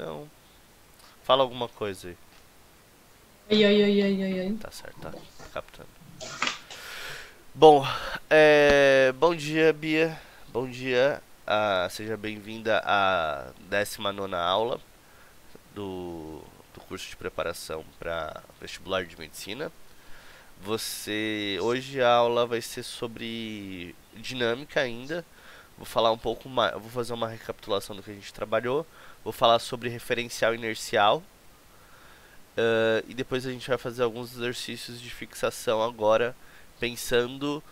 apresentação. Fala alguma coisa aí. Oi, oi, oi, oi, oi, oi. Tá certo, tá captando. Bom, bom dia, Bia. Bom dia. Seja bem-vinda à 19ª aula do curso de preparação para vestibular de medicina. Hoje a aula vai ser sobre dinâmica ainda. Vou falar um pouco mais, vou fazer uma recapitulação do que a gente trabalhou. Vou falar sobre referencial inercial. E depois a gente vai fazer alguns exercícios de fixação agora, pensando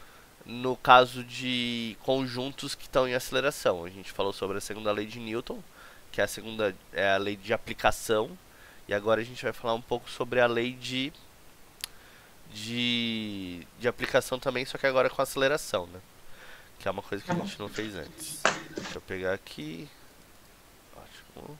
no caso de conjuntos que estão em aceleração. A gente falou sobre a segunda lei de Newton, que é a lei de aplicação, e agora a gente vai falar um pouco sobre a lei de aplicação também, só que agora com aceleração, né? Que é uma coisa que Tá a bom. gente não fez antes. Deixa eu pegar aqui. Ótimo.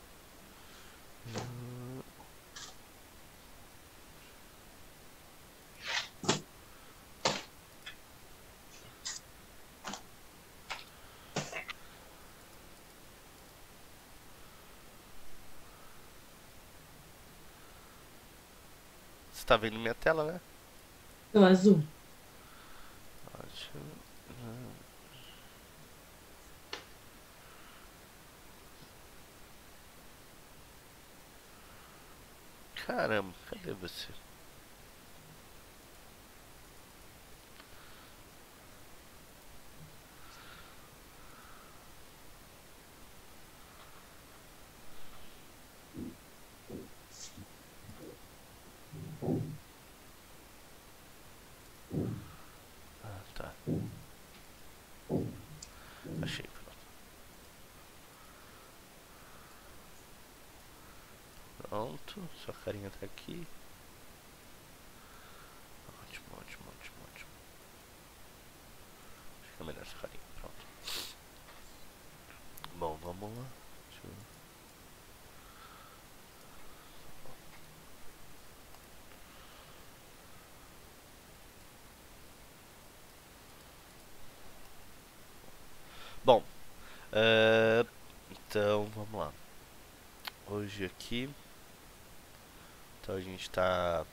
Você tá vendo minha tela, né? Tô azul. Ótimo. Caramba, cadê você? Ah, tá. Achei, pronto. Pronto, sua carinha tá aqui. Ótimo, ótimo, ótimo, ótimo. Fica melhor essa carinha, pronto. Bom, vamos lá. Deixa eu... Bom, eh, então vamos lá. Hoje aqui, então a gente tá.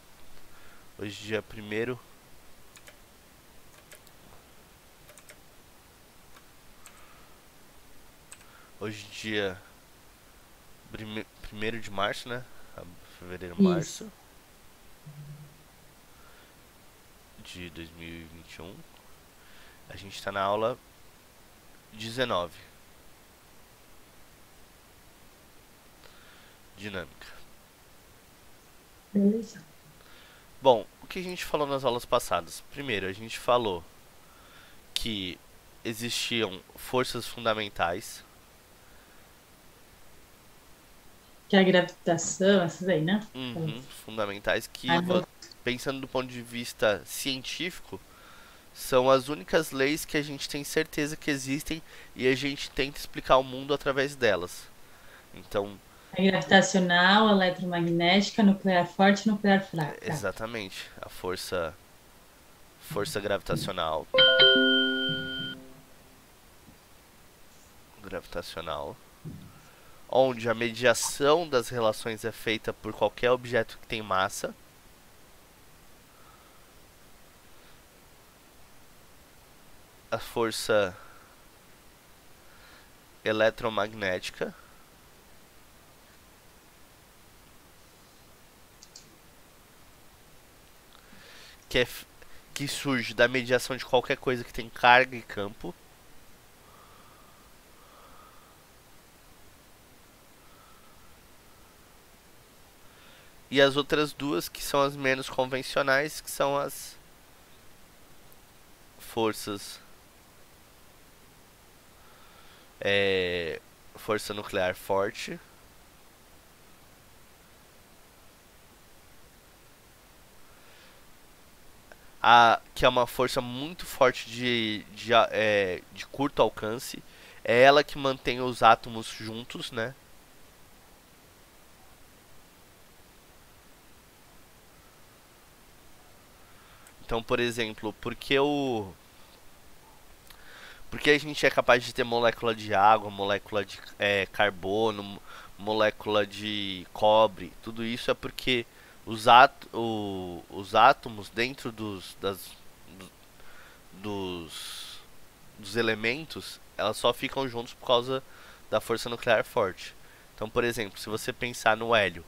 Hoje dia primeiro. Hoje dia primeiro de março, né? Fevereiro, Isso. março de 2021. A gente tá na aula 19. Dinâmica. Beleza. Bom, o que a gente falou nas aulas passadas? Primeiro, a gente falou que existiam forças fundamentais. Que é a gravitação, essas aí, né? Uhum, fundamentais que, Ai, meu... pensando do ponto de vista científico, são as únicas leis que a gente tem certeza que existem e a gente tenta explicar o mundo através delas. Então, A gravitacional, eletromagnética, nuclear forte e nuclear fraca. exatamente, a força gravitacional, onde a mediação das relações é feita por qualquer objeto que tem massa. A força eletromagnética, que, é, que surge da mediação de qualquer coisa que tem carga e campo. E as outras duas, que são as menos convencionais, que são as forças. É, força nuclear forte, que é uma força muito forte de curto alcance. É ela que mantém os átomos juntos, né? Então, por exemplo, Porque a gente é capaz de ter molécula de água, molécula de carbono, molécula de cobre. Tudo isso é porque os átomos dentro dos, dos elementos, elas só ficam juntos por causa da força nuclear forte. Então, por exemplo, se você pensar no hélio,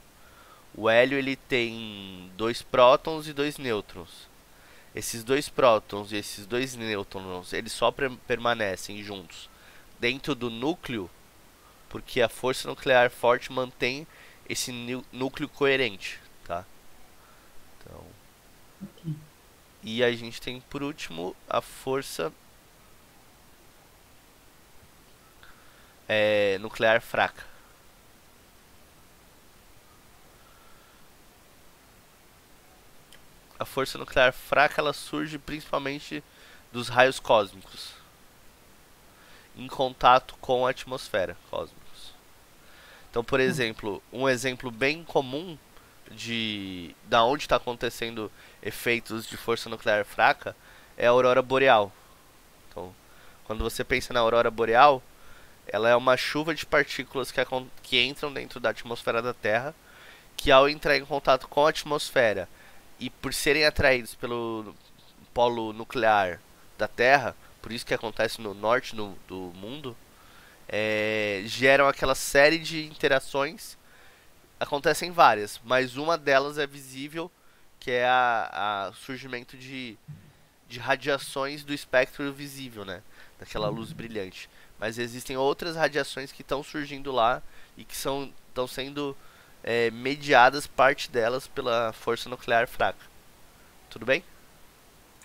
o hélio ele tem dois prótons e dois nêutrons. Esses dois prótons e esses dois nêutrons, eles só permanecem juntos dentro do núcleo porque a força nuclear forte mantém esse núcleo coerente, tá? Então, Ok. e a gente tem por último a força nuclear fraca. A força nuclear fraca ela surge principalmente dos raios cósmicos em contato com a atmosfera cósmicos. Então, por exemplo, um exemplo bem comum de da onde está acontecendo efeitos de força nuclear fraca é a aurora boreal. Então, quando você pensa na aurora boreal, ela é uma chuva de partículas que entram dentro da atmosfera da Terra, que ao entrar em contato com a atmosfera e por serem atraídos pelo polo nuclear da Terra, por isso que acontece no norte do mundo, geram aquela série de interações. Acontecem várias, mas uma delas é visível, que é a surgimento de radiações do espectro visível, né? Daquela luz brilhante. Mas existem outras radiações que estão surgindo lá e que estão sendo mediadas, parte delas, pela força nuclear fraca. Tudo bem?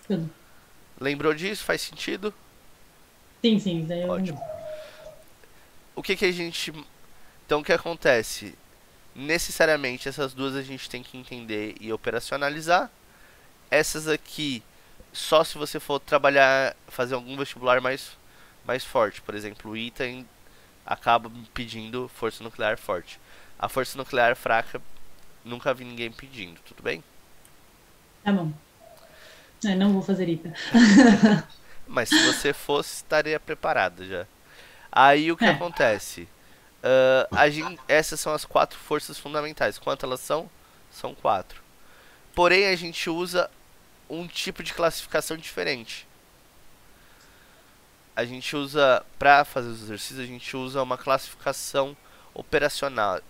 Tudo. Lembrou disso? Faz sentido? Sim, sim, isso daí eu Ótimo. lembro. O que que a gente... Então, o que acontece? Necessariamente, essas duas a gente tem que entender e operacionalizar. Essas aqui, só se você for trabalhar, fazer algum vestibular mais forte. Por exemplo, o ITA acaba pedindo força nuclear forte. A força nuclear fraca, nunca vi ninguém pedindo, tudo bem? Tá bom. Não vou fazer ITA. Mas se você fosse, estaria preparado já. Aí o que É, acontece? Essas são as quatro forças fundamentais. Quanto elas são? São quatro. Porém, a gente usa um tipo de classificação diferente. A gente usa, para fazer os exercícios, a gente usa uma classificação operacional.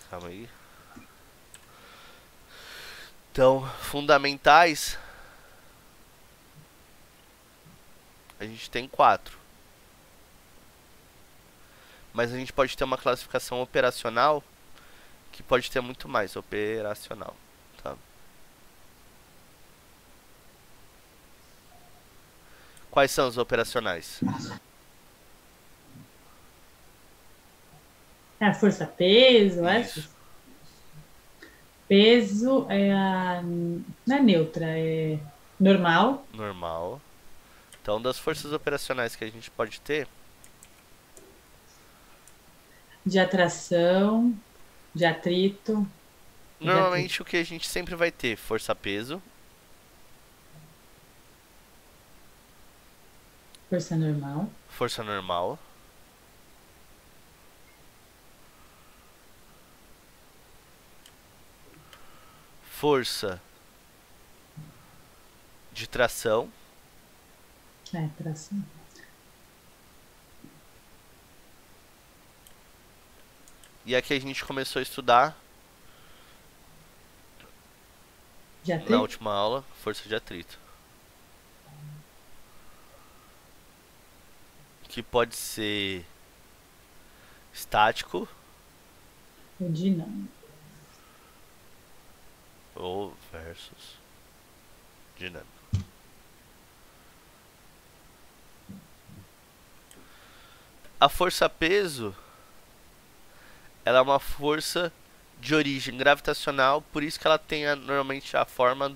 Calma aí. Então, fundamentais, a gente tem quatro. Mas a gente pode ter uma classificação operacional que pode ter muito mais operacional, tá? Quais são os operacionais? é a força-peso, Isso, essas. Peso é a. Não é neutra, é normal. normal. Então, das forças operacionais que a gente pode ter, De atração, de atrito e de atrito. normalmente o que a gente sempre vai ter, força-peso, Força normal. força normal, força de tração, É, tração. e aqui a gente começou a estudar De na atrito. última aula, força de atrito. Que pode ser estático O dinâmico. ou versus dinâmico. A força-peso, ela é uma força de origem gravitacional, por isso que ela tem normalmente a forma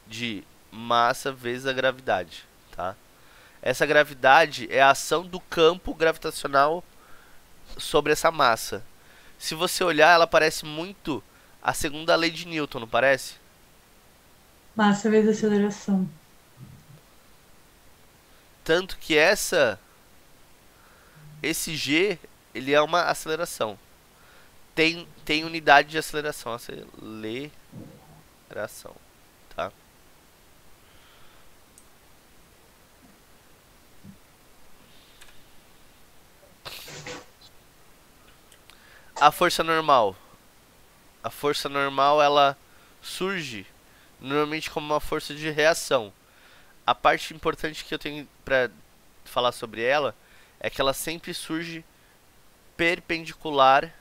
de massa vezes a gravidade, tá? Essa gravidade é a ação do campo gravitacional sobre essa massa. Se você olhar, ela parece muito a segunda lei de Newton, não parece? Massa vezes aceleração. Tanto que esse G, ele é uma aceleração. Tem unidade de aceleração, aceleração, tá? A força normal. A força normal, ela surge normalmente como uma força de reação. A parte importante que eu tenho para falar sobre ela é que ela sempre surge perpendicular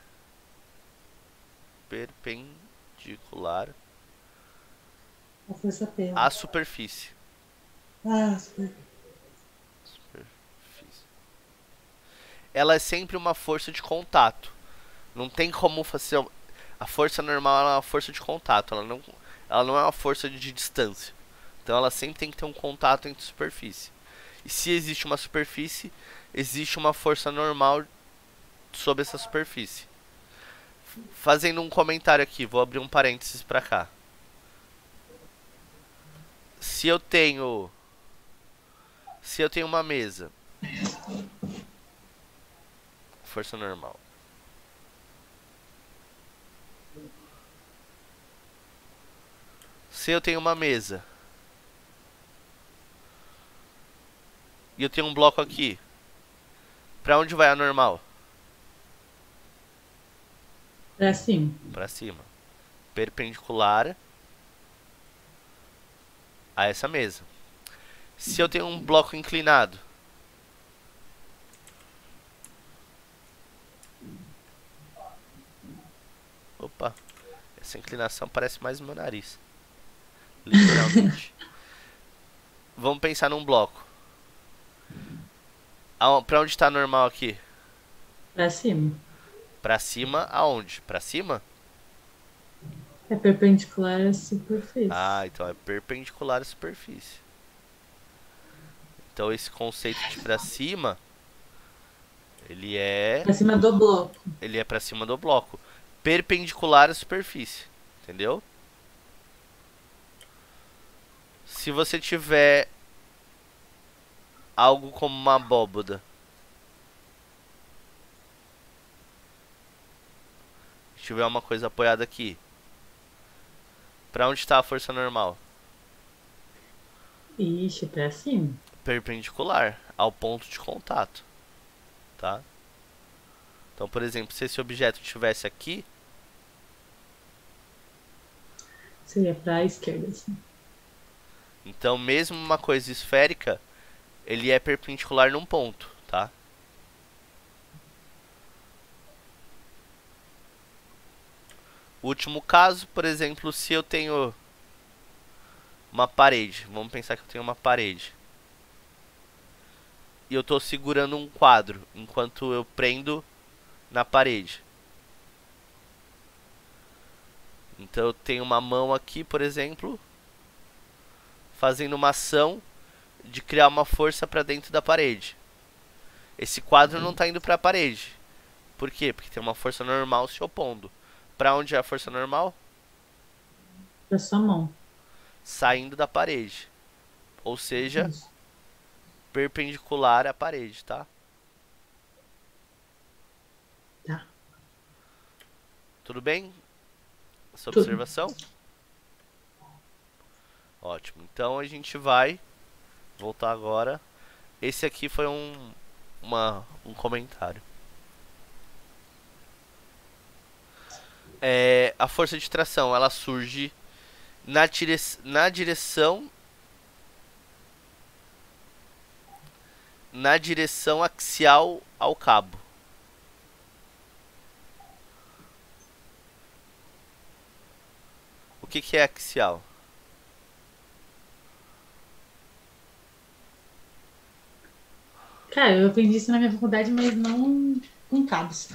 perpendicular A força P. à superfície. Ah, super. Superfície. Ela é sempre uma força de contato. Não tem como fazer. A força normal é uma força de contato. Ela não é uma força de distância. Então ela sempre tem que ter um contato entre superfície. E se existe uma superfície, existe uma força normal sobre essa superfície. Fazendo um comentário aqui, vou abrir um parênteses para cá. Se eu tenho uma mesa, força normal. Se eu tenho uma mesa e eu tenho um bloco aqui, para onde vai a normal? Pra cima. Para cima. Perpendicular a essa mesa. Se eu tenho um bloco inclinado, opa, essa inclinação parece mais meu nariz. Literalmente. Vamos pensar num bloco. Pra onde tá normal aqui? Pra cima. Pra cima aonde? Pra cima? É perpendicular à superfície. Ah, então é perpendicular à superfície. Então esse conceito de pra cima, ele é Pra cima do bloco. ele é para cima do bloco, perpendicular à superfície, entendeu? Se você tiver algo como uma abóboda, se tiver uma coisa apoiada aqui, para onde está a força normal? Ixi, pra cima. Perpendicular ao ponto de contato, tá? Então, por exemplo, se esse objeto estivesse aqui, Seria pra esquerda, assim. então mesmo uma coisa esférica, ele é perpendicular num ponto, tá? O último caso, por exemplo, se eu tenho uma parede, vamos pensar que eu tenho uma parede. E eu estou segurando um quadro enquanto eu prendo na parede. Então eu tenho uma mão aqui, por exemplo, fazendo uma ação de criar uma força para dentro da parede. Esse quadro não está indo para a parede. Por quê? Porque tem uma força normal se opondo. Para onde é a força normal? Pra sua mão. Saindo da parede. Ou seja, Isso. perpendicular à parede, tá? Tá. Tudo bem? Essa Tudo. observação? Ótimo. Então a gente vai voltar agora. Esse aqui foi um comentário. A força de tração, ela surge na direção axial ao cabo. O que é axial? Cara, eu aprendi isso na minha faculdade, mas não com cabos.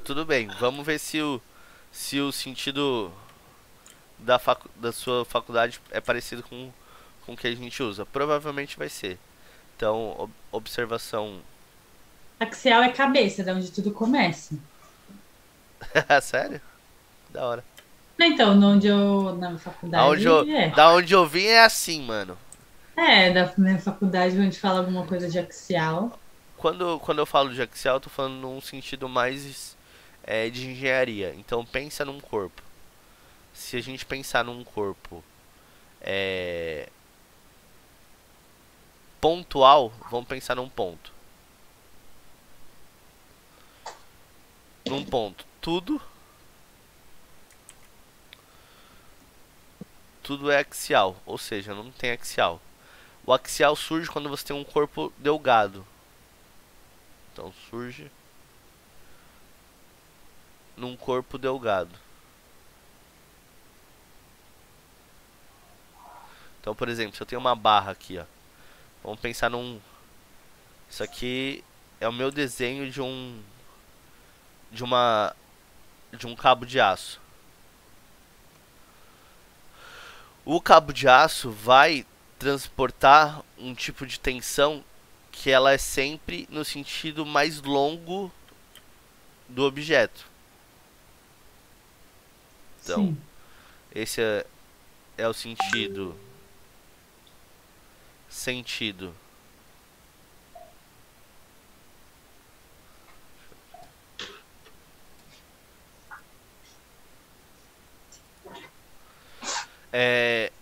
Tudo bem, vamos ver se o sentido da sua faculdade é parecido com o que a gente usa. Provavelmente vai ser. Então, observação. Axial é cabeça, da onde tudo começa. Sério? Da hora. Então, onde eu, na Aonde faculdade, eu, da onde eu vim é assim, mano. Da minha faculdade, onde fala alguma coisa de axial. Quando eu falo de axial, eu tô falando num sentido mais de engenharia. Então pensa num corpo. Se a gente pensar num corpo é, pontual, vamos pensar num ponto. Num ponto, tudo é axial, ou seja, não tem axial. O axial surge quando você tem um corpo delgado. Então surge num corpo delgado. Então, por exemplo, se eu tenho uma barra aqui, ó. Vamos pensar num. Isso aqui é o meu desenho de uma de um cabo de aço. O cabo de aço vai transportar um tipo de tensão que ela é sempre no sentido mais longo do objeto. Então, Sim. esse é o sentido.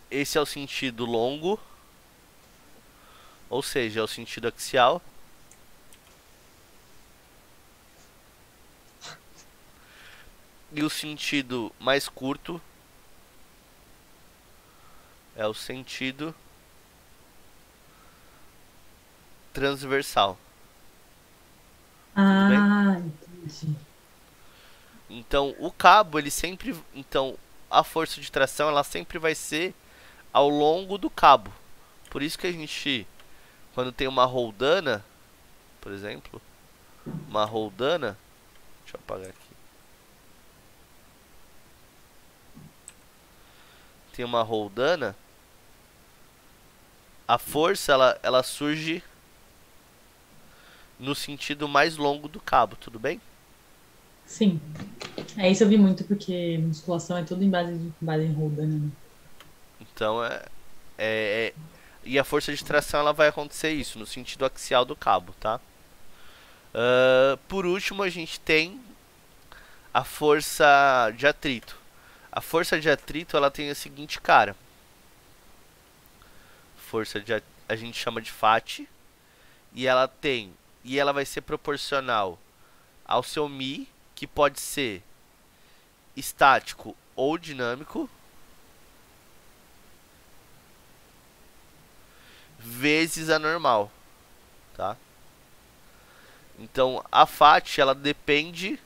Esse é o sentido longo, ou seja, é o sentido axial. E o sentido mais curto é o sentido transversal. Tudo bem? Entendi. Então, o cabo, ele sempre. Então, a força de tração, ela sempre vai ser ao longo do cabo. Por isso que a gente, quando tem uma roldana, por exemplo, uma roldana. Deixa eu apagar aqui. Tem uma roldana. A força, ela surge no sentido mais longo do cabo, tudo bem? Sim. Isso eu vi muito, porque musculação é tudo base em roda, né? Então, e a força de tração, ela vai acontecer isso, no sentido axial do cabo, tá? Por último, a gente tem a força de atrito. A força de atrito, ela tem a seguinte cara. A gente chama de Fat. E ela vai ser proporcional ao seu Mi, que pode ser estático ou dinâmico, vezes a normal, tá? Então a Fat, ela depende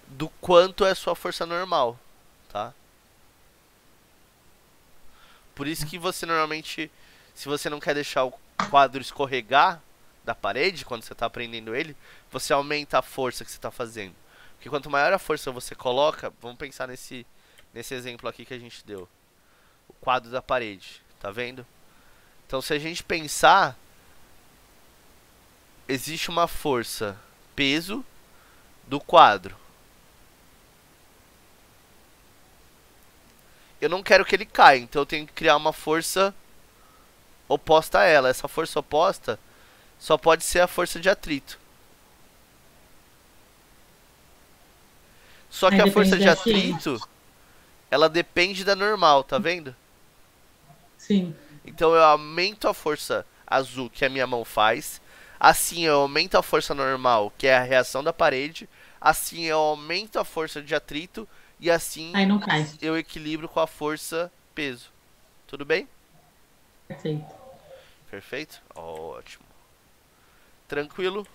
do quanto é sua força normal, tá? Por isso que você normalmente, se você não quer deixar o quadro escorregar da parede quando você está aprendendo ele, você aumenta a força que você está fazendo. Porque quanto maior a força você coloca, vamos pensar nesse exemplo aqui que a gente deu, o quadro da parede, tá vendo? Então, se a gente pensar, existe uma força peso do quadro. Eu não quero que ele caia, então eu tenho que criar uma força oposta a ela. Essa força oposta só pode ser a força de atrito. Só que Aí a depende força de da FM. atrito, ela depende da normal, tá vendo? Sim. Então eu aumento a força azul que a minha mão faz. Assim eu aumento a força normal, que é a reação da parede. Assim eu aumento a força de atrito. E assim Aí não cai. eu equilibro com a força peso. Tudo bem? Perfeito. Perfeito? Ótimo. Tranquilo?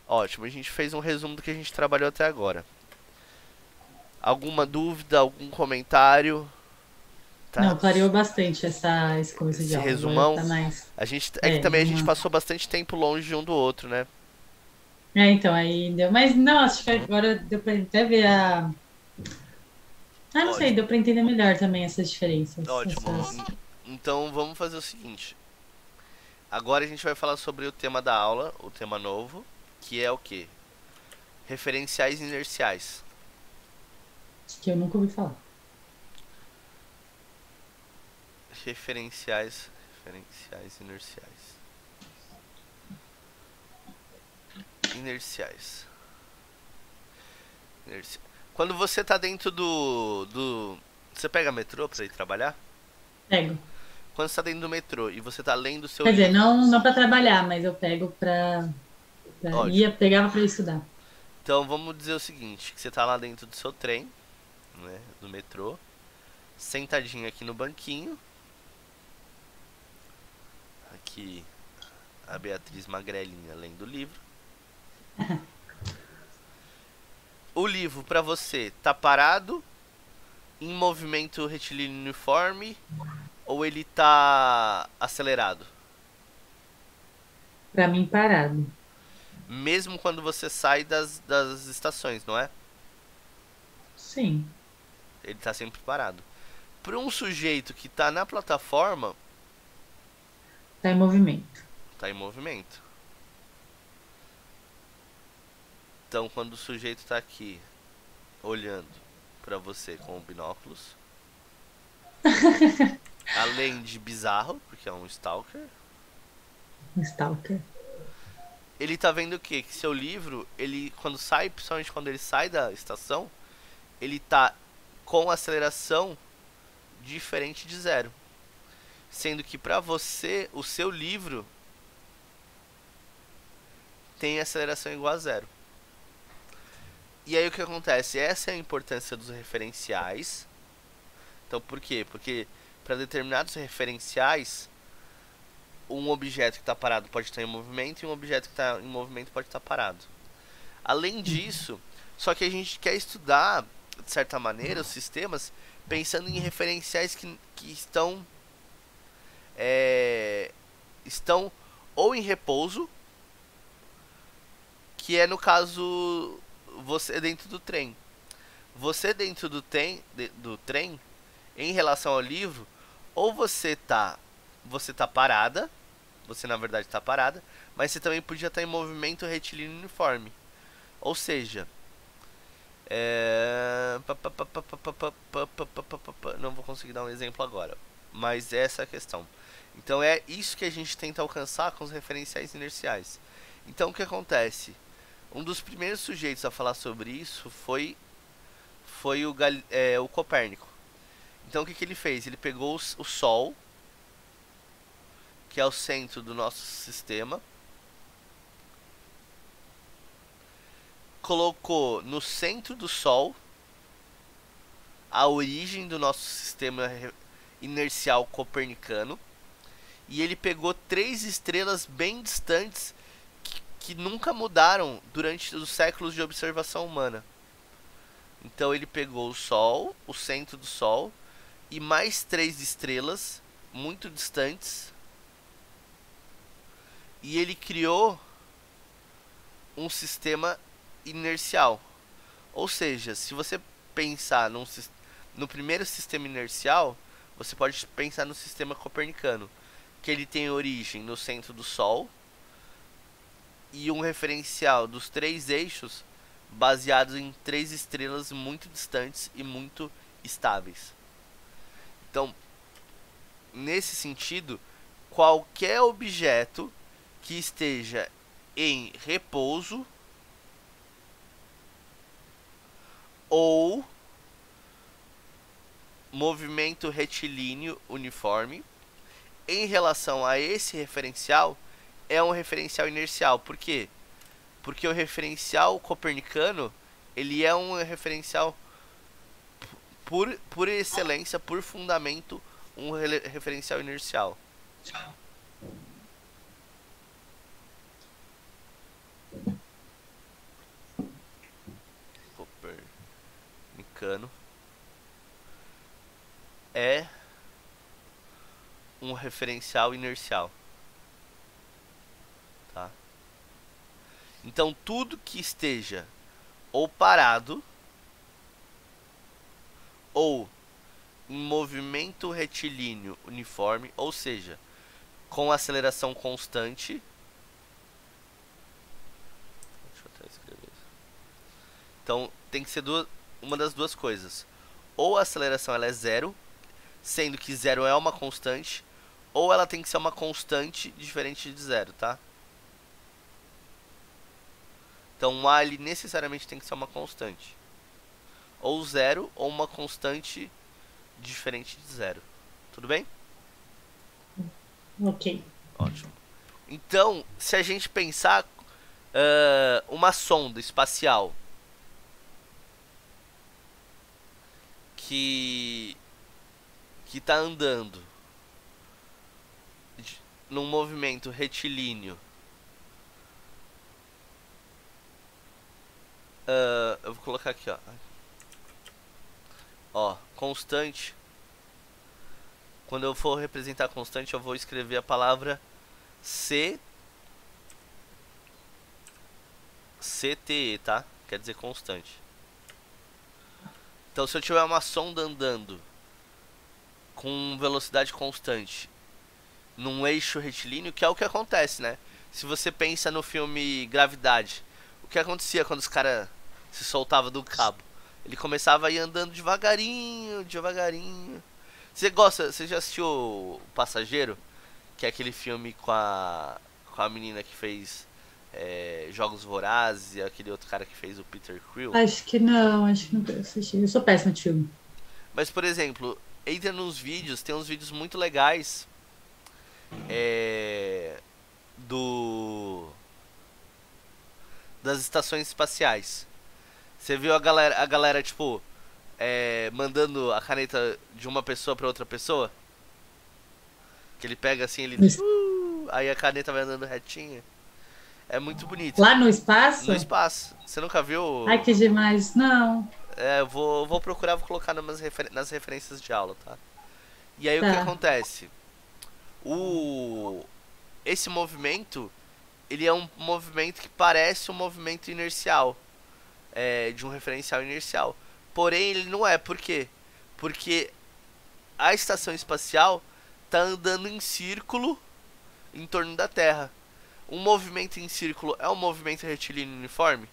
Ótimo. A gente fez um resumo do que a gente trabalhou até agora. Alguma dúvida, algum comentário? Tá? Não, clareou bastante esse começo de Esse aula. Agora resumão. tá mais. É que também a gente Uma. passou bastante tempo longe de um do outro, né? Então, aí deu. Mas não, acho que agora deu pra até ver a. Não sei, Ótimo, deu pra entender melhor também essas diferenças. ótimo. Então vamos fazer o seguinte. Agora a gente vai falar sobre o tema da aula, o tema novo, que é o quê? Referenciais inerciais. Que eu nunca ouvi falar. Referenciais inerciais. Quando você tá dentro você pega metrô pra ir trabalhar? Pego. Quando você tá dentro do metrô e você tá lendo o seu Quer dizer, livro. não para trabalhar, mas eu pego Ótimo. pegava para estudar. Então vamos dizer o seguinte, que você tá lá dentro do seu trem, né, do metrô, sentadinho aqui no banquinho. Aqui a Beatriz magrelinha lendo o livro. O livro pra você tá parado, em movimento retilíneo uniforme, ou ele tá acelerado? Para mim, parado. Mesmo quando você sai das estações, não é? Sim. Ele tá sempre parado. Para um sujeito que tá na plataforma, Tá em movimento. tá em movimento. Então, quando o sujeito tá aqui olhando para você com binóculos, além de bizarro, porque é um stalker, Um stalker. ele tá vendo o quê? Que seu livro, ele quando sai, principalmente quando ele sai da estação, ele tá com aceleração diferente de zero. Sendo que para você, o seu livro tem aceleração igual a zero. E aí o que acontece? Essa é a importância dos referenciais. Então por quê? Porque para determinados referenciais, um objeto que está parado pode estar em movimento e um objeto que está em movimento pode estar parado. Além disso, só que a gente quer estudar, de certa maneira, os sistemas pensando em referenciais que estão ou em repouso, que é no caso você dentro do trem. Você dentro do trem, em relação ao livro, ou você tá parada, você na verdade está parada, mas você também podia estar em movimento retilíneo uniforme. Ou seja, não vou conseguir dar um exemplo agora, mas essa é a questão. Então é isso que a gente tenta alcançar com os referenciais inerciais. Então o que acontece? Um dos primeiros sujeitos a falar sobre isso foi o Copérnico. Então o que ele fez? Ele pegou o Sol, que é o centro do nosso sistema, colocou no centro do Sol a origem do nosso sistema inercial copernicano, e ele pegou 3 estrelas bem distantes que nunca mudaram durante os séculos de observação humana. Então ele pegou o Sol, o centro do Sol, e mais 3 estrelas muito distantes, e ele criou um sistema inercial. Ou seja, se você pensar no primeiro sistema inercial, você pode pensar no sistema copernicano, que ele tem origem no centro do Sol e um referencial dos 3 eixos baseados em 3 estrelas muito distantes e muito estáveis. Então, nesse sentido, qualquer objeto que esteja em repouso ou movimento retilíneo uniforme em relação a esse referencial é um referencial inercial. Por quê? Porque o referencial copernicano ele é um referencial por excelência, por fundamento, um referencial inercial. Copernicano é um referencial inercial, tá? Então tudo que esteja ou parado ou em movimento retilíneo uniforme, ou seja, com aceleração constante. Deixa eu até escrever isso. Então tem que ser uma das duas coisas. Ou a aceleração ela é zero, sendo que zero é uma constante, ou ela tem que ser uma constante diferente de zero, tá? Então um A ele necessariamente tem que ser uma constante. Ou zero, ou uma constante diferente de zero. Tudo bem? Ok. Ótimo. Então, se a gente pensar uma sonda espacial que está andando num movimento retilíneo, eu vou colocar aqui, ó, constante. Quando eu for representar constante, eu vou escrever a palavra CTE, tá? Quer dizer constante. Então, se eu tiver uma sonda andando com velocidade constante num eixo retilíneo, que é o que acontece, né? Se você pensa no filme Gravidade, o que acontecia quando os caras se soltavam do cabo? Ele começava a ir andando devagarinho, devagarinho. Você já assistiu O Passageiro? Que é aquele filme com a menina que fez Jogos Vorazes e aquele outro cara que fez o Peter Quill. Acho que não assisti. Eu sou péssima de filme. Mas, por exemplo, entra nos vídeos, tem uns vídeos muito legais é, do das estações espaciais. Você viu a galera tipo, mandando a caneta de uma pessoa pra outra pessoa? Que ele pega assim, aí a caneta vai andando retinha. É muito bonito. Lá no espaço? No espaço. Você nunca Ai, viu? que demais. Não. Eu vou procurar, vou colocar nas referências de aula, tá? E aí o que Tá. acontece? Esse movimento, ele é um movimento que parece um movimento inercial, de um referencial inercial. Porém, ele não é. Por quê? Porque a estação espacial está andando em círculo em torno da Terra. Um movimento em círculo é um movimento retilíneo uniforme?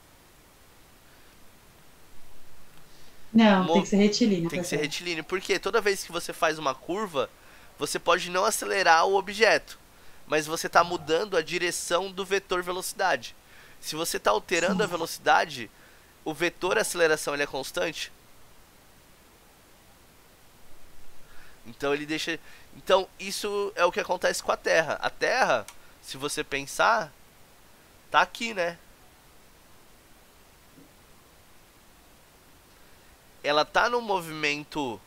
Não, tem que ser retilíneo. Tem Tá que ser certo. retilíneo, porque toda vez que você faz uma curva, você pode não acelerar o objeto, mas você está mudando a direção do vetor velocidade. Se você está alterando a Sim. velocidade, o vetor aceleração ele é constante. Então ele deixa. Então isso é o que acontece com a Terra. A Terra, se você pensar, tá aqui, né? Ela tá num movimento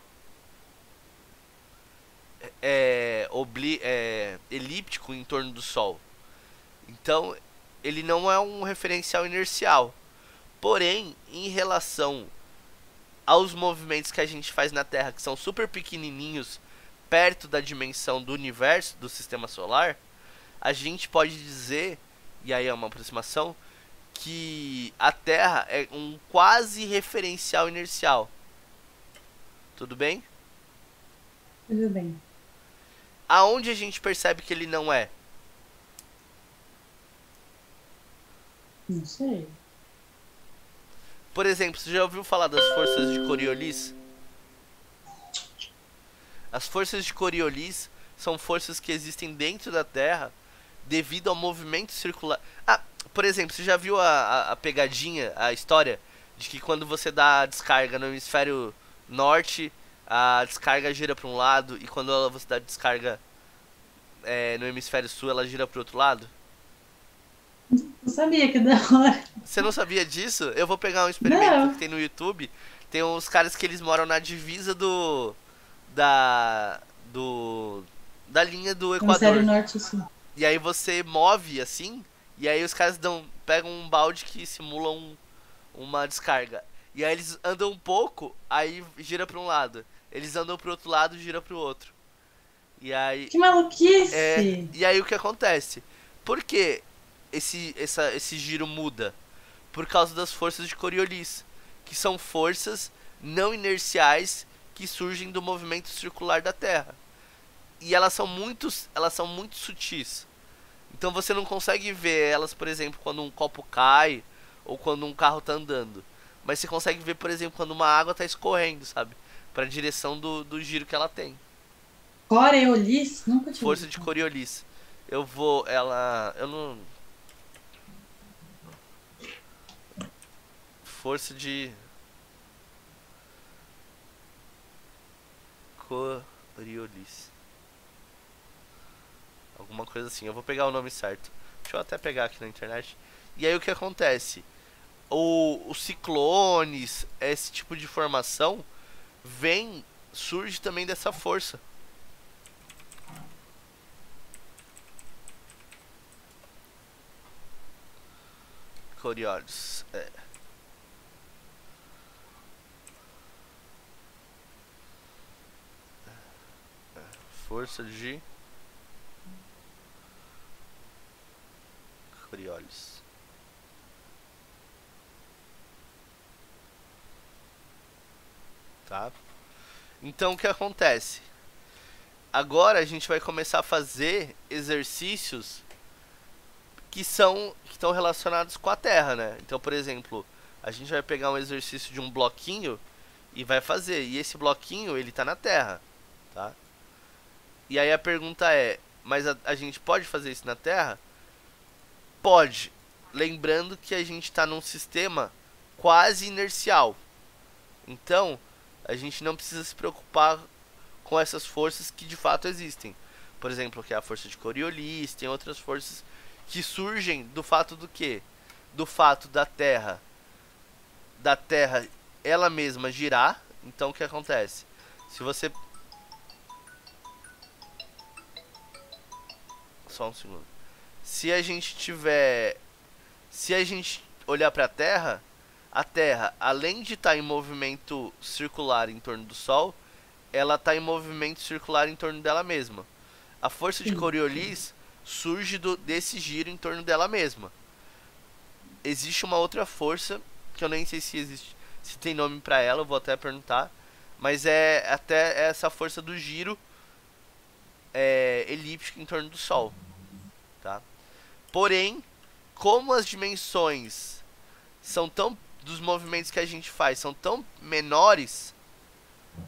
elíptico em torno do Sol. Então ele não é um referencial inercial. Porém, em relação aos movimentos que a gente faz na Terra, que são super pequenininhos, perto da dimensão do universo, do sistema solar, a gente pode dizer, e aí é uma aproximação, que a Terra é um quase referencial inercial. Tudo bem? Tudo bem. Aonde a gente percebe que ele não é? Não sei. Por exemplo, você já ouviu falar das forças de Coriolis? As forças de Coriolis são forças que existem dentro da Terra devido ao movimento circular. Ah, por exemplo, você já viu a pegadinha, a história de que quando você dá a descarga no hemisfério norte, a descarga gira para um lado e quando você dá a descarga no hemisfério sul, ela gira para o outro lado? Não sabia que da hora. Você não sabia disso? Eu vou pegar um experimento que Não. tem no YouTube. Tem uns caras que eles moram na divisa da do da linha do Hemisfério Equador. Norte e Sul. E aí você move assim, e aí os caras pegam um balde que simula uma descarga. E aí eles andam um pouco, aí gira para um lado. Eles andam pro outro lado, gira pro outro. E aí Que maluquice! e aí o que acontece? Por que esse giro muda? Por causa das forças de Coriolis, que são forças não inerciais que surgem do movimento circular da Terra. E elas são muito sutis. Então você não consegue ver elas, por exemplo, quando um copo cai ou quando um carro está andando. mas você consegue ver, por exemplo, quando uma água tá escorrendo, sabe? Pra direção do giro que ela tem. Coriolis? Nunca tinha Força ouvido de falar. Coriolis. Eu vou, ela, eu não, força de Coriolis. Alguma coisa assim. Eu vou pegar o nome certo. Deixa eu até pegar aqui na internet. E aí o que acontece? Os ciclones, esse tipo de formação, surge também dessa força. Coriolis. Força de Coriolis. Tá? Então o que acontece? Agora a gente vai começar a fazer exercícios que estão relacionados com a Terra, né? Então, por exemplo, a gente vai pegar um exercício de um bloquinho e vai fazer. E esse bloquinho, ele tá na Terra, tá? E aí a pergunta é, mas a gente pode fazer isso na Terra? Pode. Lembrando que a gente está num sistema quase inercial. Então, a gente não precisa se preocupar com essas forças que de fato existem. Por exemplo, que é a força de Coriolis, tem outras forças que surgem do fato do quê? Do fato da Terra ela mesma girar. Então o que acontece? Se você só um segundo. Se a gente tiver se a gente olhar para a Terra, além de estar em movimento circular em torno do Sol, ela está em movimento circular em torno dela mesma. A força de Sim. Coriolis surge desse giro em torno dela mesma. Existe uma outra força que eu nem sei se existe, se tem nome para ela, eu vou até perguntar, mas é até essa força do giro elíptico em torno do Sol, tá? Porém, como as dimensões são tão dos movimentos que a gente faz são tão menores,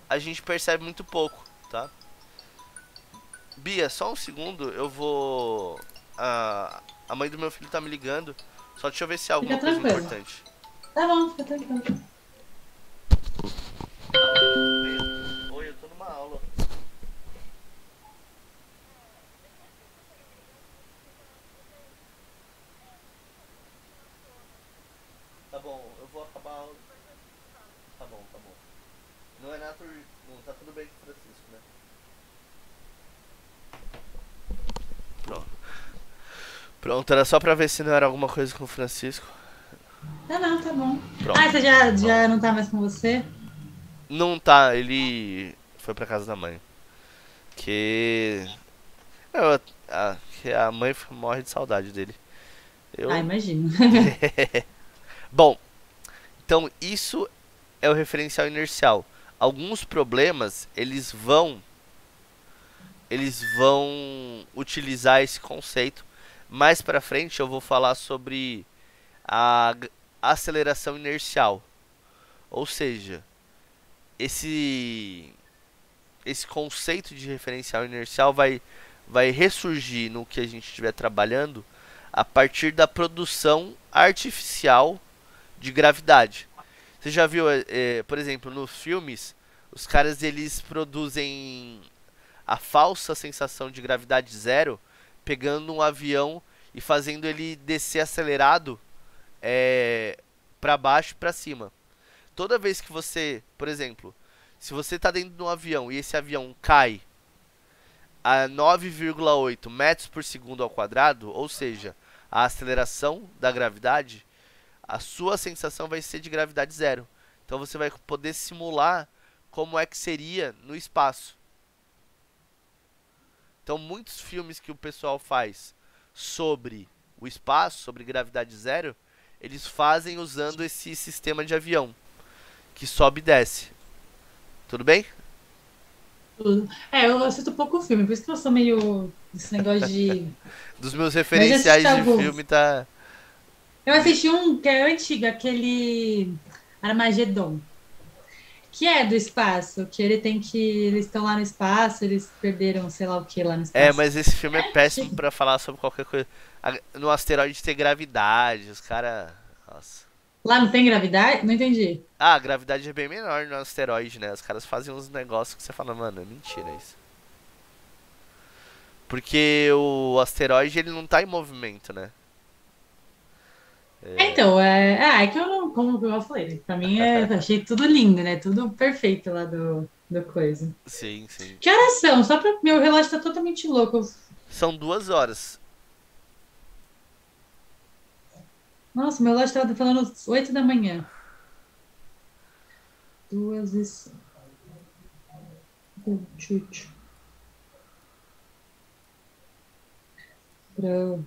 a gente percebe muito pouco, tá? Bia, só um segundo, eu vou. A mãe do meu filho tá me ligando. Só deixa eu ver se é Fica alguma coisa tranquilo. importante. Tá bom, fica tranquilo. Oi, eu tô numa aula. Tá bom, eu vou acabar a aula. Tá bom, tá bom. Não é nada. Não tá tudo bem com o Francisco, né? Pronto. Pronto, era só pra ver se não era alguma coisa com o Francisco. Tá não, tá bom. Pronto. Ah, você já não tá mais com você? Não tá, ele foi pra casa da mãe. Que. Eu, que a mãe morre de saudade dele. Ah, Eu. imagino. Bom, então isso é o referencial inercial. Alguns problemas eles vão utilizar esse conceito. Mais para frente eu vou falar sobre a aceleração inercial. Ou seja, esse esse conceito de referencial inercial vai ressurgir no que a gente estiver trabalhando a partir da produção artificial de gravidade. Você já viu, por exemplo, nos filmes, os caras eles produzem a falsa sensação de gravidade zero, pegando um avião e fazendo ele descer acelerado para baixo e para cima. Toda vez que você, por exemplo, se você está dentro de um avião e esse avião cai a 9,8 metros por segundo ao quadrado, ou seja, a aceleração da gravidade, a sua sensação vai ser de gravidade zero. Então você vai poder simular como é que seria no espaço. Então muitos filmes que o pessoal faz sobre o espaço, sobre gravidade zero, eles fazem usando esse sistema de avião que sobe e desce. Tudo bem? Tudo. É, eu assisto pouco filme, por isso que eu sou meio esse negócio de. Dos meus Mas já assisti referenciais de filme alguns. tá. Eu assisti um que é antigo, aquele. Armagedon. Que é do espaço, que ele tem que. Eles estão lá no espaço, eles perderam sei lá o que lá no É, espaço. mas esse filme é péssimo pra falar sobre qualquer coisa. No asteroide tem gravidade, os caras. Nossa. Lá não tem gravidade? Não entendi. Ah, a gravidade é bem menor no asteroide, né? Os caras fazem uns negócios que você fala, mano, é mentira isso. Porque o asteroide ele não tá em movimento, né? Então, é que eu não, como eu falei, né? Pra mim achei tudo lindo, né? Tudo perfeito lá do coisa. Sim, sim. Que horas são? Só pra. Meu relógio tá totalmente louco. São 2 horas. Nossa, meu relógio tava falando 8 da manhã. Duas e. Chute. Pronto,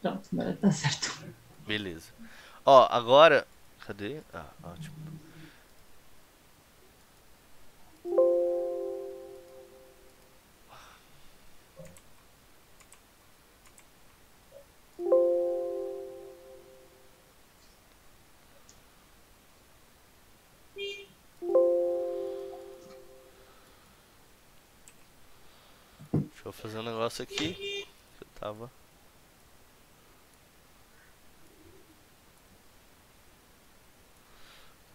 pronto, agora tá certo. Beleza. Ó, agora. Cadê? Ah, ótimo. Deixa eu fazer um negócio aqui. Que eu tava.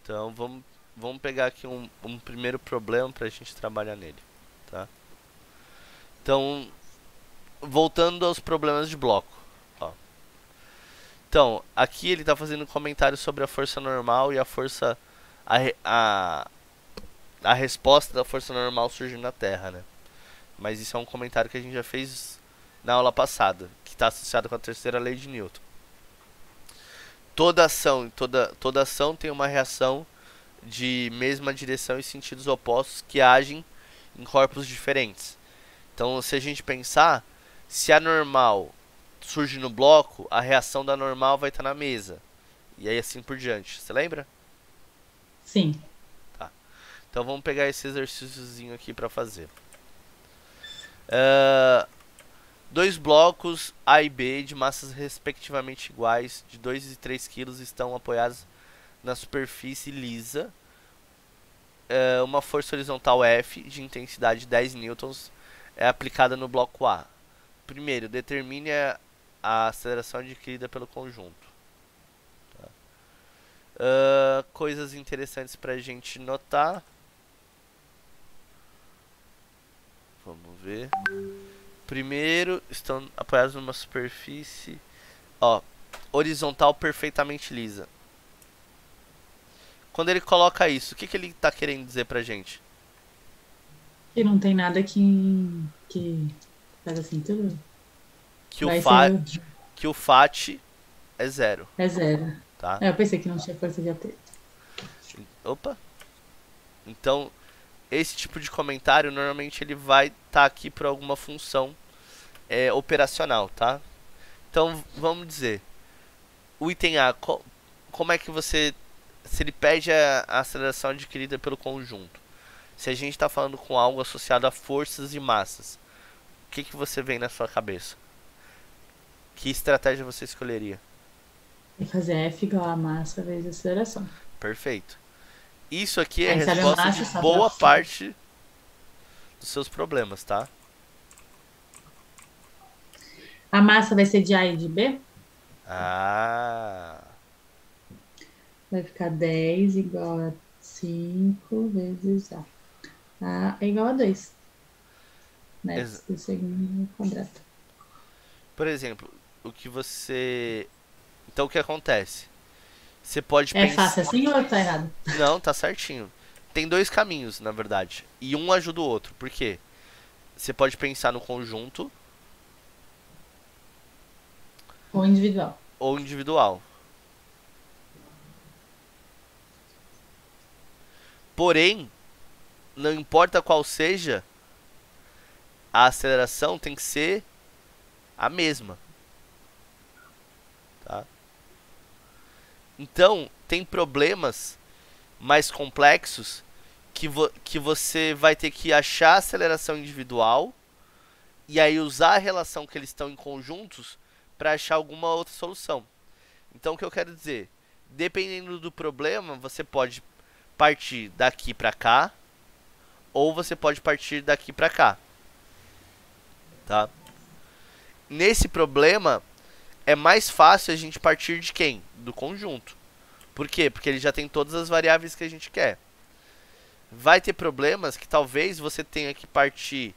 Então vamos pegar aqui um primeiro problema pra gente trabalhar nele, tá? Então, voltando aos problemas de bloco. Ó. Então, aqui ele tá fazendo um comentário sobre a força normal e a força. A, a, a resposta da força normal surgindo na Terra, né? Mas isso é um comentário que a gente já fez na aula passada, que está associado com a terceira lei de Newton. Toda ação tem uma reação de mesma direção e sentidos opostos que agem em corpos diferentes. Então, se a gente pensar, se a normal surge no bloco, a reação da normal vai estar na mesa. E aí assim por diante. Você lembra? Sim. Tá. Então vamos pegar esse exercíciozinho aqui para fazer. Uh, Dois blocos A e B de massas respectivamente iguais, de 2 e 3 kg, estão apoiados na superfície lisa. Uma força horizontal F de intensidade 10 newtons é aplicada no bloco A. Primeiro, determine a aceleração adquirida pelo conjunto. Tá. Coisas interessantes para a gente notar. Vamos ver. Primeiro, estão apoiados numa superfície, ó, horizontal perfeitamente lisa. Quando ele coloca isso, o que ele está querendo dizer pra gente? E não tem nada que faz assim, tudo Que o, vai fa sendo. que o FAT é zero, É zero. tá? Eu pensei que não tinha força de atrito. Opa. Então, esse tipo de comentário, normalmente ele vai estar aqui por alguma função operacional, tá? Então, vamos dizer, o item A, como é que você, se ele pede a aceleração adquirida pelo conjunto, se a gente está falando com algo associado a forças e massas, o que você vem na sua cabeça? Que estratégia você escolheria? E fazer F igual a massa vezes a aceleração. Perfeito. Isso aqui é a Aí sabe a resposta de massa, sabe a boa força. parte dos seus problemas, tá? A massa vai ser de A e de B? Ah, Vai ficar 10 igual a 5 vezes A. A é igual a 2 ex- metros por segundo quadrado. por exemplo, o que você. Então o que acontece? Você pode É pensar. fácil assim ou tá errado? Não, tá certinho. Tem dois caminhos, na verdade. E um ajuda o outro. Por quê? Você pode pensar no conjunto Ou individual? ou individual. Porém, não importa qual seja, a aceleração tem que ser a mesma. Tá? Então, tem problemas mais complexos que você vai ter que achar a aceleração individual e aí usar a relação que eles estão em conjuntos para achar alguma outra solução. Então o que eu quero dizer? Dependendo do problema, você pode partir daqui para cá ou você pode partir daqui para cá, tá? Nesse problema é mais fácil a gente partir de quem? Do conjunto. Por quê? Porque ele já tem todas as variáveis que a gente quer. Vai ter problemas que talvez você tenha que partir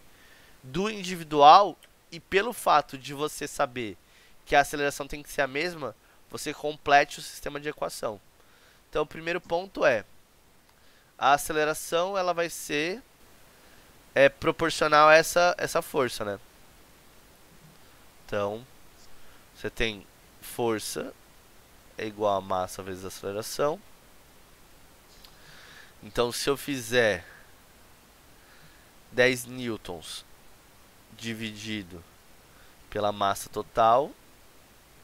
do individual e pelo fato de você saber que a aceleração tem que ser a mesma, você complete o sistema de equação. Então o primeiro ponto é a aceleração ela vai ser proporcional a essa força, né? Então você tem força é igual a massa vezes a aceleração. Então se eu fizer 10 newtons dividido pela massa total,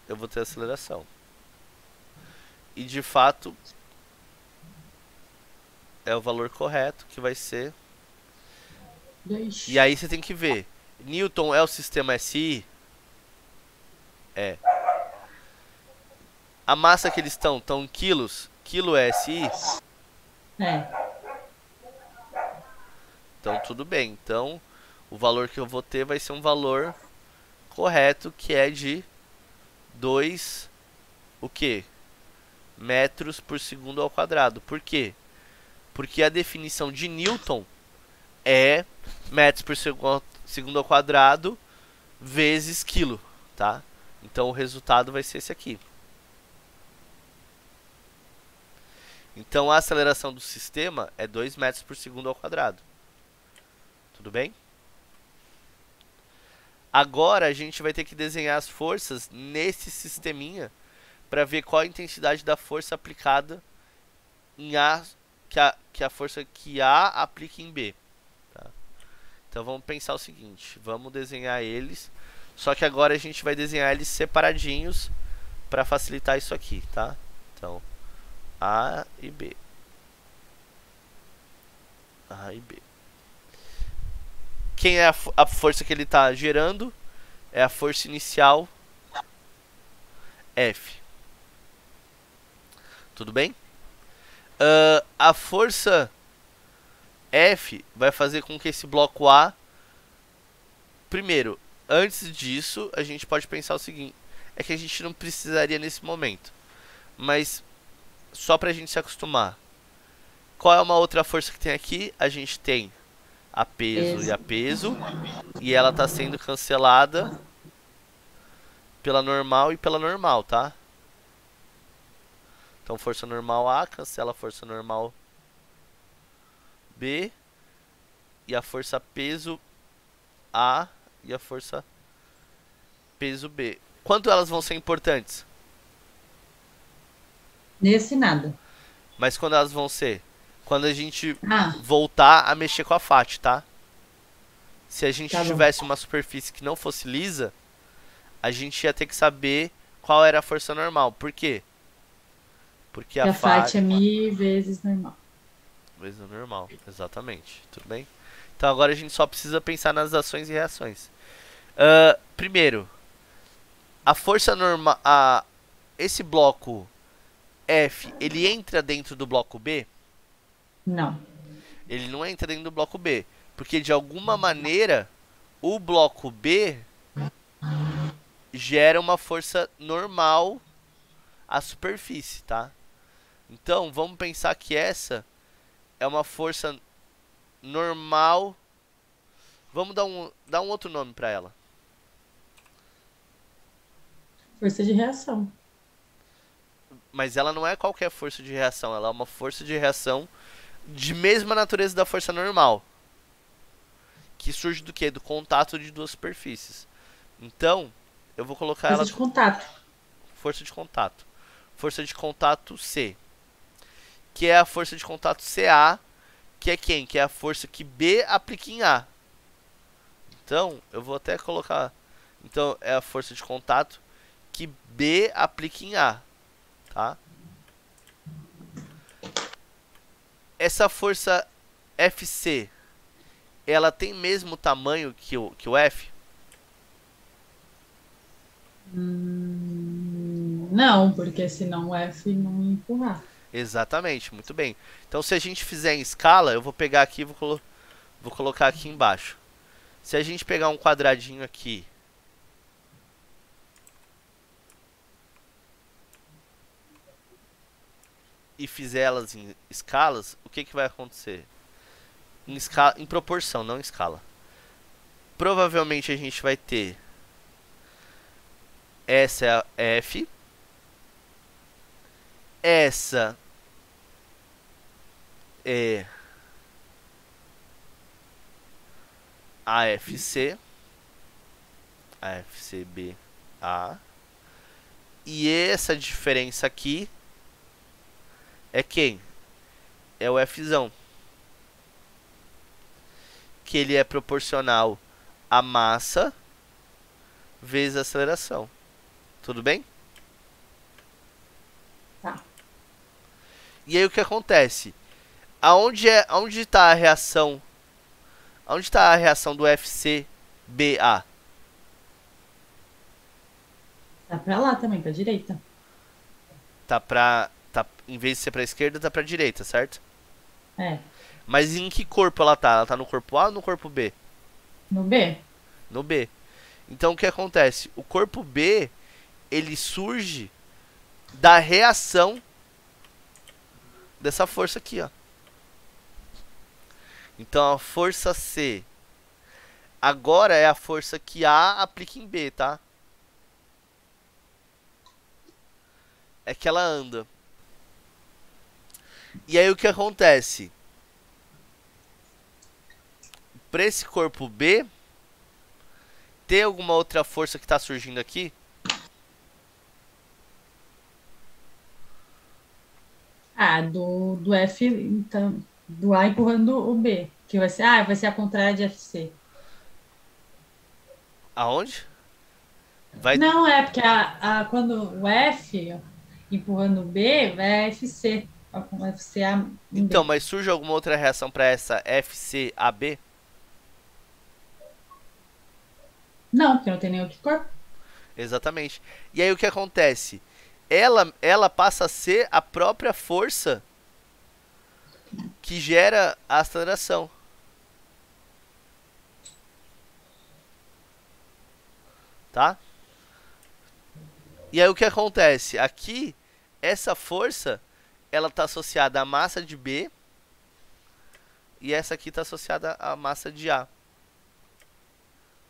eu vou ter aceleração. E de fato é o valor correto que vai ser. E aí você tem que ver, Newton é o sistema SI? É. A massa que eles estão em quilos, quilo é SI? É. Então tudo bem. Então o valor que eu vou ter vai ser um valor correto, que é de 2 o quê? Metros por segundo ao quadrado. Por quê? Porque a definição de Newton é metros por segundo ao quadrado vezes quilo, tá? Então o resultado vai ser esse aqui. Então a aceleração do sistema é 2 metros por segundo ao quadrado. Tudo bem? Agora a gente vai ter que desenhar as forças nesse sisteminha para ver qual a intensidade da força aplicada em A, que a força que A aplica em B. Tá? Então vamos pensar o seguinte, vamos desenhar eles, só que agora a gente vai desenhar eles separadinhos para facilitar isso aqui, tá? Então, A e B. A e B. Quem é a força que ele está gerando? É a força inicial F. Tudo bem? A força F vai fazer com que esse bloco A... Primeiro, antes disso, a gente pode pensar o seguinte. É que a gente não precisaria nesse momento. Mas, só pra gente se acostumar. Qual é uma outra força que tem aqui? A gente tem a peso e a peso. E ela está sendo cancelada pela normal e pela normal, tá? Então força normal A cancela a força normal B. E a força peso A e a força peso B. Quanto elas vão ser importantes? Nesse nada. Mas quando elas vão ser? Quando a gente Ah, voltar a mexer com a FAT, tá? Se a gente tá bom. tivesse uma superfície que não fosse lisa, a gente ia ter que saber qual era a força normal. Por quê? Porque Que a a FAT FAT é 1000 vezes normal. vezes o normal, exatamente. Tudo bem? Então agora a gente só precisa pensar nas ações e reações. Primeiro, a força normal, esse bloco F, ele entra dentro do bloco B? Não. Ele não entra dentro do bloco B, porque de alguma maneira o bloco B gera uma força normal à superfície, tá? Então vamos pensar que essa é uma força normal. Vamos dar um outro nome para ela. Força de reação. Mas ela não é qualquer força de reação, ela é uma força de reação de mesma natureza da força normal. Que surge do quê? Do contato de duas superfícies. Então, eu vou colocar Força ela... de contato. Força de contato. Força de contato C. Que é a força de contato CA, que é quem? Que é a força que B aplica em A. Então, eu vou até colocar... Então, é a força de contato que B aplica em A. Tá? Essa força FC, ela tem mesmo tamanho que o F? Não, porque senão o F não ia empurrar. Exatamente, muito bem. Então se a gente fizer em escala, eu vou pegar aqui e vou colocar aqui embaixo. Se a gente pegar um quadradinho aqui e fizer elas em escalas, o que vai acontecer? Em proporção, não em escala. Provavelmente a gente vai ter essa é a F, essa é a FC, a FCBA, e essa diferença aqui é quem? É o Fzão, que ele é proporcional à massa vezes a aceleração. Tudo bem? Tá. E aí o que acontece? Aonde está a reação? Onde está a reação do FCBA? Tá pra lá também, pra direita. Em vez de ser pra esquerda, tá pra direita, certo? É, Mas em que corpo ela tá? Ela tá no corpo A ou no corpo B? no B. No B. Então o que acontece? O corpo B, ele surge da reação dessa força aqui, ó. Então a força C agora é a força que A aplica em B, tá? É que ela anda. E aí o que acontece? Para esse corpo B, tem alguma outra força que está surgindo aqui? Ah, do F, então, do A empurrando o B, que vai ser a contrária de FC. Aonde? Vai. Não, é porque quando o F empurrando o B, vai FC, com FCA em Então, B. mas surge alguma outra reação para essa FCAB? Não, porque não tem nenhum outro corpo. Exatamente. E aí o que acontece? Ela passa a ser a própria força que gera a aceleração. Tá? E aí o que acontece? Aqui, essa força, ela está associada à massa de B e essa aqui está associada à massa de A.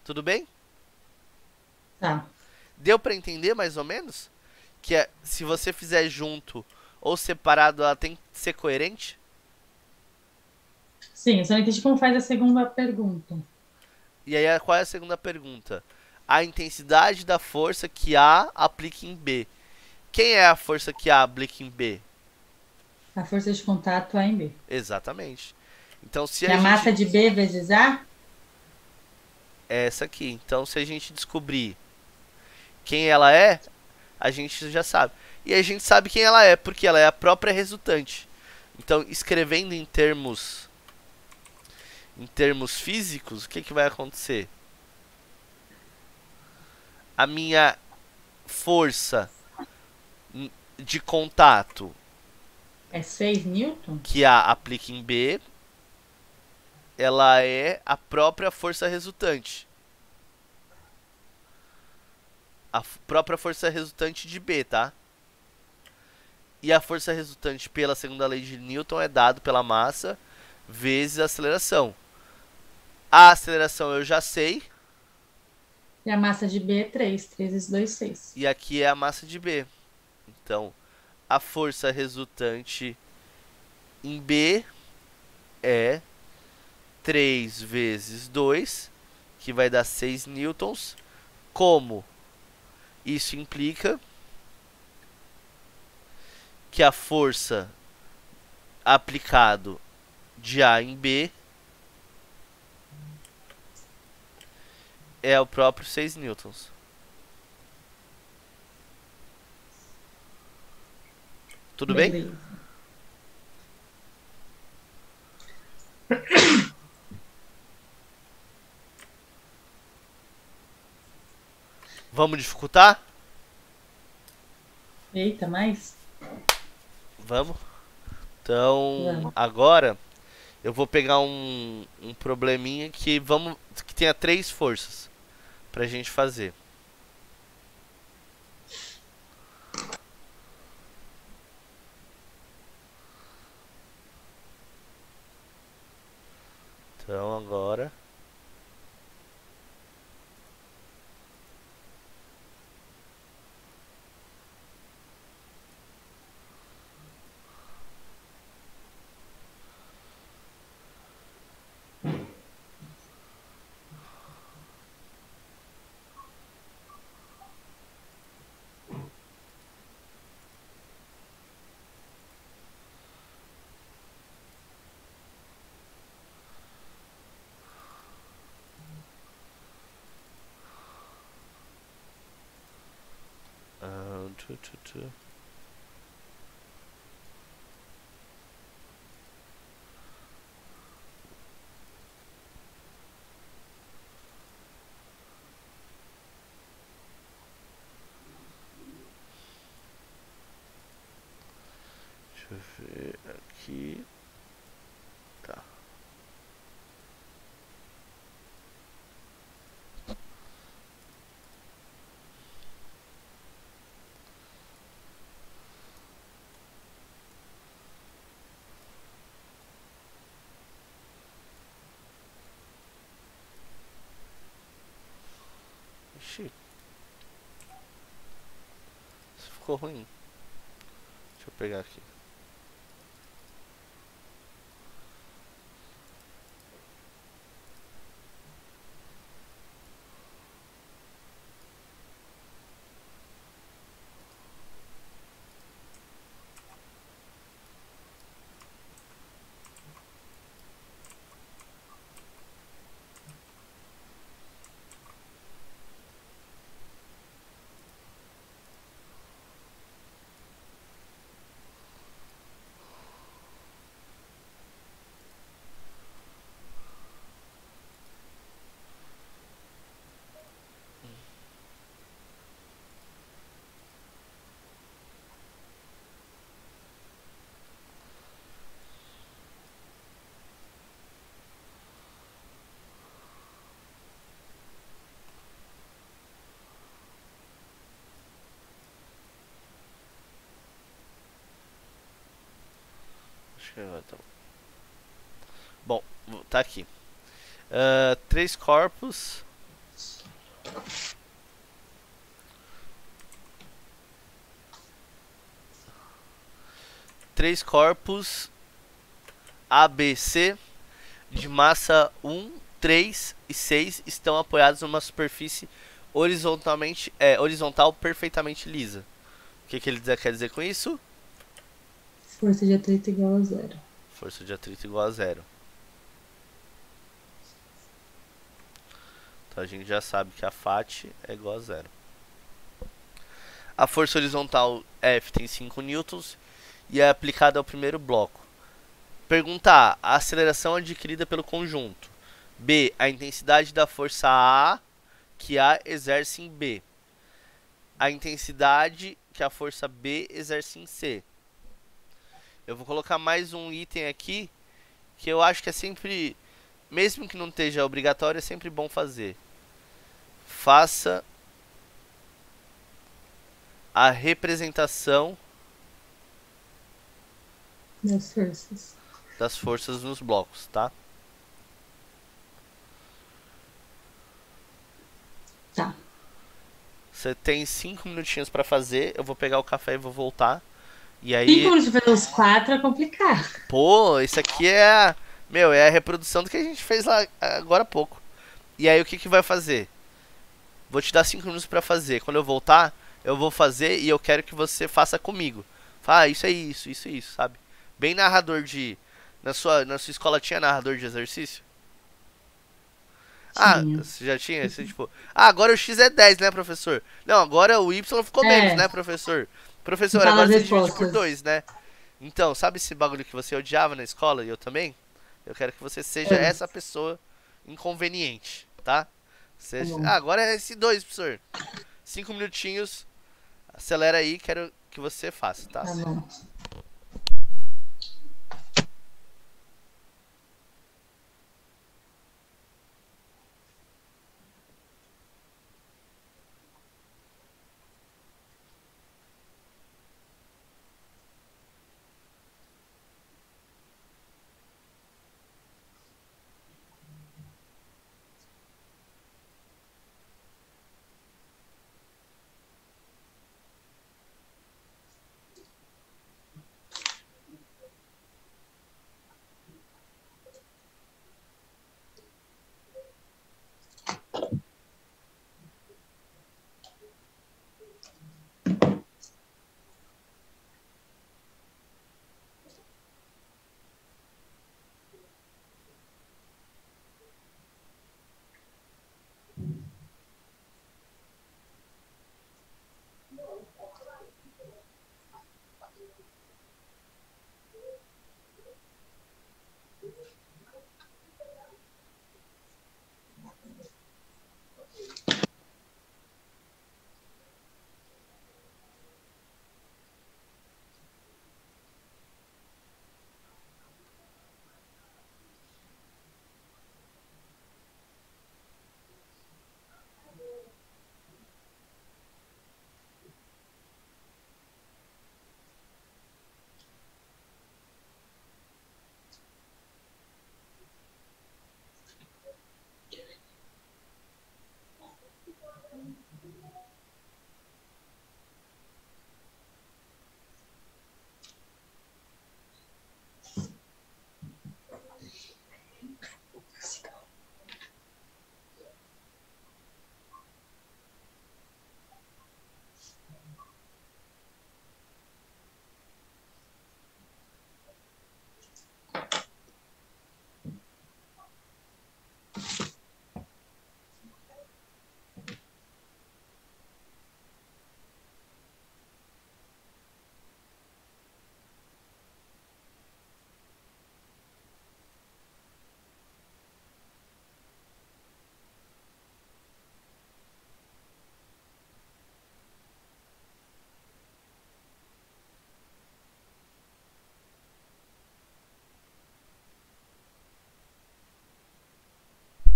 Tudo bem? Tá. Deu para entender mais ou menos? Se você fizer junto ou separado, ela tem que ser coerente? Sim, eu só não entendi como faz a segunda pergunta. E aí, qual é a segunda pergunta? A intensidade da força que A aplica em B. Quem é a força que A aplica em B? A força de contato A em B. Exatamente. Então, se Que é a a gente... massa de B vezes A? É essa aqui. Então, se a gente descobrir quem ela é, a gente já sabe. E a gente sabe quem ela é, porque ela é a própria resultante. Então, escrevendo em termos físicos, o que vai acontecer? A minha força de contato É 6 newton? que A aplica em B, ela é a própria força resultante. A própria força resultante de B, tá? E a força resultante pela segunda lei de Newton é dado pela massa vezes a aceleração. A aceleração eu já sei, E a massa de B é 3. 3 vezes 2, 6. e aqui é a massa de B. Então, a força resultante em B é 3 vezes 2, que vai dar 6 newtons. Como isso implica que a força aplicado de A em B é o próprio 6 newtons. Tudo bem? Beleza. Vamos dificultar? Eita, mais? Vamos? Então, Vamos. agora eu vou pegar um probleminha que tenha três forças pra gente fazer. Então, agora tu, tu, tu. Deixa eu ver aqui. Tá. Ixi, isso ficou ruim. Deixa eu pegar aqui. Acho que agora tá bom. Bom, tá aqui. Três corpos. Três corpos ABC de massa 1, 3 e 6 estão apoiados numa superfície horizontal perfeitamente lisa. O que ele quer dizer com isso? Força de atrito igual a zero. Força de atrito igual a zero. Então a gente já sabe que a FAT é igual a zero. A força horizontal F tem 5 newtons e é aplicada ao primeiro bloco. Pergunta A. A aceleração adquirida pelo conjunto. B. A intensidade da força A que A exerce em B. A intensidade que a força B exerce em C. Eu vou colocar mais um item aqui que eu acho que é sempre, mesmo que não esteja obrigatório, é sempre bom fazer. Faça a representação Das forças. das forças nos blocos, tá? Tá. Você tem 5 minutinhos pra fazer. Eu vou pegar o café e vou voltar. E 5 aí, minutos de fazer os 4 é complicado. pô, isso aqui é, meu, é a reprodução do que a gente fez lá agora há pouco. E aí o que vai fazer? Vou te dar 5 minutos pra fazer. Quando eu voltar, eu vou fazer e eu quero que você faça comigo. Fala, isso é isso, sabe? Bem narrador de na sua escola tinha narrador de exercício? Ah, Tinha. você já tinha? Você, tipo, agora o X é 10, né, professor? Não, agora o Y ficou menos, É, né, professor? e Professor, fala agora as você divide por respostas. 2, né? Então, sabe esse bagulho que você odiava na escola e eu também? Eu quero que você seja É, essa pessoa inconveniente, tá? tá Seja... bom. Ah, agora é esse 2, professor. 5 minutinhos. Acelera aí, quero que você faça, tá? Tá bom.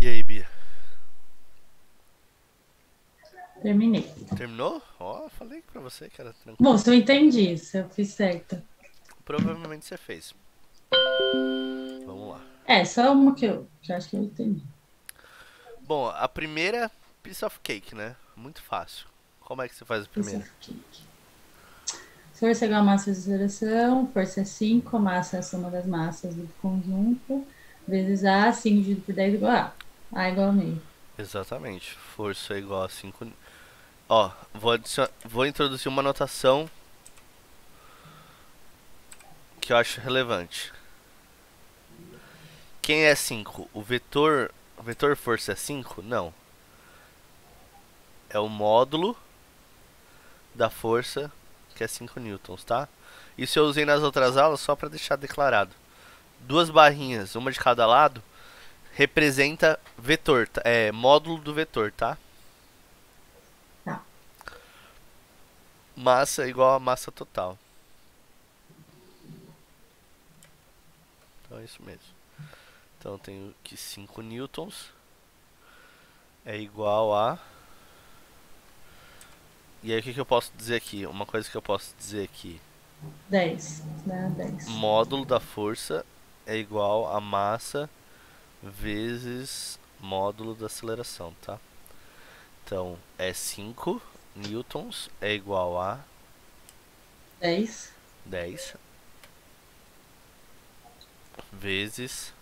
E aí, Bia? Terminei. Terminou? Ó, falei pra você que era Bom, tranquilo. se eu entendi, se eu fiz certo. Provavelmente você fez. Vamos lá. É, só uma que eu acho que eu entendi. Bom, a primeira, piece of cake, né? Muito fácil. Como é que você faz a Piece primeira? of cake. Força é igual a massa de aceleração, força é 5, massa é a soma das massas do conjunto, vezes A, 5 dividido por 10 igual a A. A igual a meio. Exatamente. Força é igual a 5. Ó, vou introduzir uma notação que eu acho relevante. Quem é 5? O vetor força é 5? Não. É o módulo da força, que é 5 newtons, tá? Isso eu usei nas outras aulas só para deixar declarado. Duas barrinhas, uma de cada lado, representa vetor, é módulo do vetor, tá? Tá. Massa é igual a massa total. Então é isso mesmo. Então eu tenho que 5 newtons é igual a... E aí o que, que eu posso dizer aqui? Uma coisa que eu posso dizer aqui. 10. Dá 10. Módulo da força é igual a massa vezes módulo da aceleração, tá? Então é 5 newtons é igual a 10. 10 vezes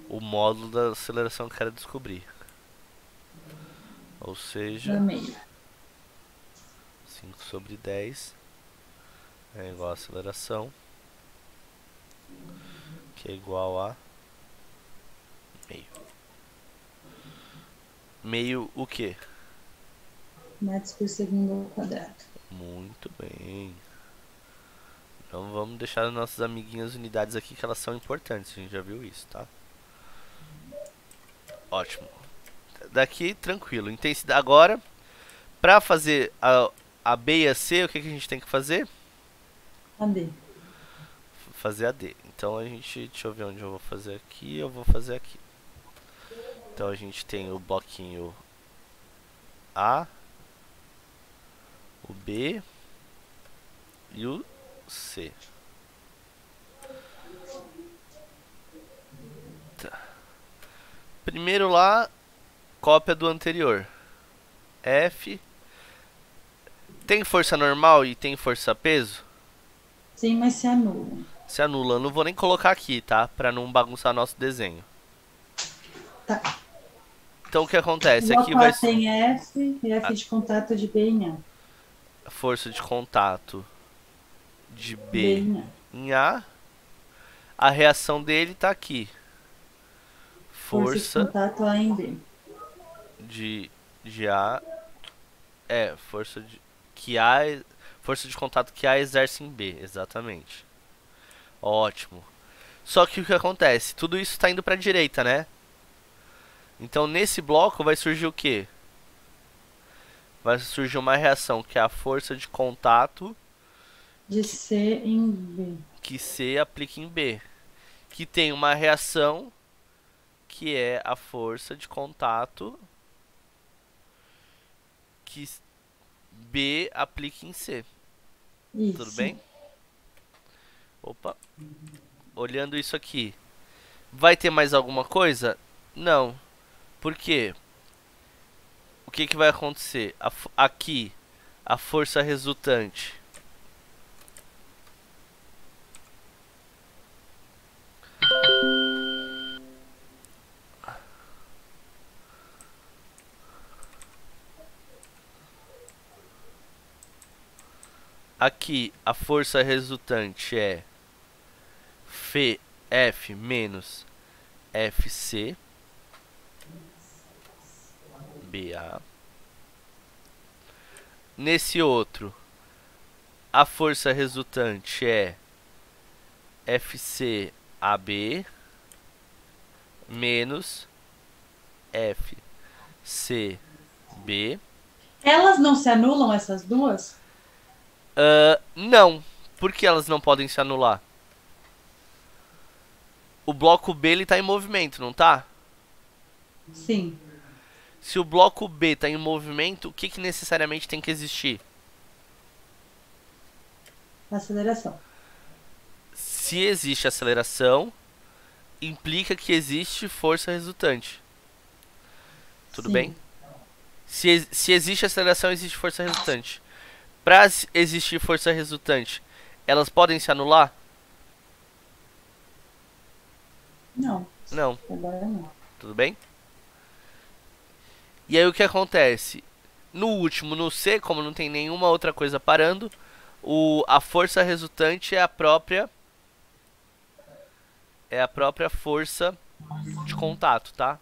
o módulo da aceleração que eu quero descobrir. Ou Dá seja, meio. 5 sobre 10 é igual a aceleração, que é igual a meio. Meio o quê? Metros por segundo ao quadrado. Muito bem. Então vamos deixar as nossas amiguinhas unidades aqui que elas são importantes, a gente já viu isso, tá? Ótimo. Daqui tranquilo. Intensidade agora para fazer A B e a C, o que, que a gente tem que fazer? Cadê? Fazer a D. Então a gente, deixa eu ver onde eu vou fazer aqui, eu vou fazer aqui. Então a gente tem o bloquinho A, o B e o C. Tá. Primeiro lá, cópia do anterior. F. Tem força normal e tem força peso? Sim, mas se anula. Se anula. Eu não vou nem colocar aqui, tá? Pra não bagunçar nosso desenho. Tá. Então o que O acontece? Aqui bloco vai A tem F e F de contato de B em A. a força de contato de B B em A. em A. A reação dele tá aqui. Força de Força contato A em B. de A. É, força de. Que A. Força de contato que A exerce em B, exatamente. Ótimo. Só que o que acontece? Tudo isso tá indo pra direita, né? Então nesse bloco vai surgir o quê? Vai surgir uma reação que é a força de contato De C em B. que C aplica em B. Que tem uma reação que é a força de contato que B aplica em C. Tudo Isso. bem? Opa. Olhando isso aqui. Vai ter mais alguma coisa? Não. Por quê? O que, que vai acontecer? Aqui, a força resultante. Aqui, a força resultante é F menos FC BA. Nesse outro, a força resultante é FCAB menos FCB. Elas não se anulam, essas duas? Não. Por que elas não podem se anular? O bloco B ele tá em movimento, não tá? Sim. Se o bloco B tá em movimento, o que, que necessariamente tem que existir? Aceleração. Se existe aceleração, implica que existe força resultante. Tudo bem? Sim. Se existe aceleração, existe força resultante. Para existir força resultante, elas podem se anular? Não. Não. Agora não. Tudo bem? E aí o que acontece? No último, no C, como não tem nenhuma outra coisa parando, a força resultante é a própria força de contato, tá?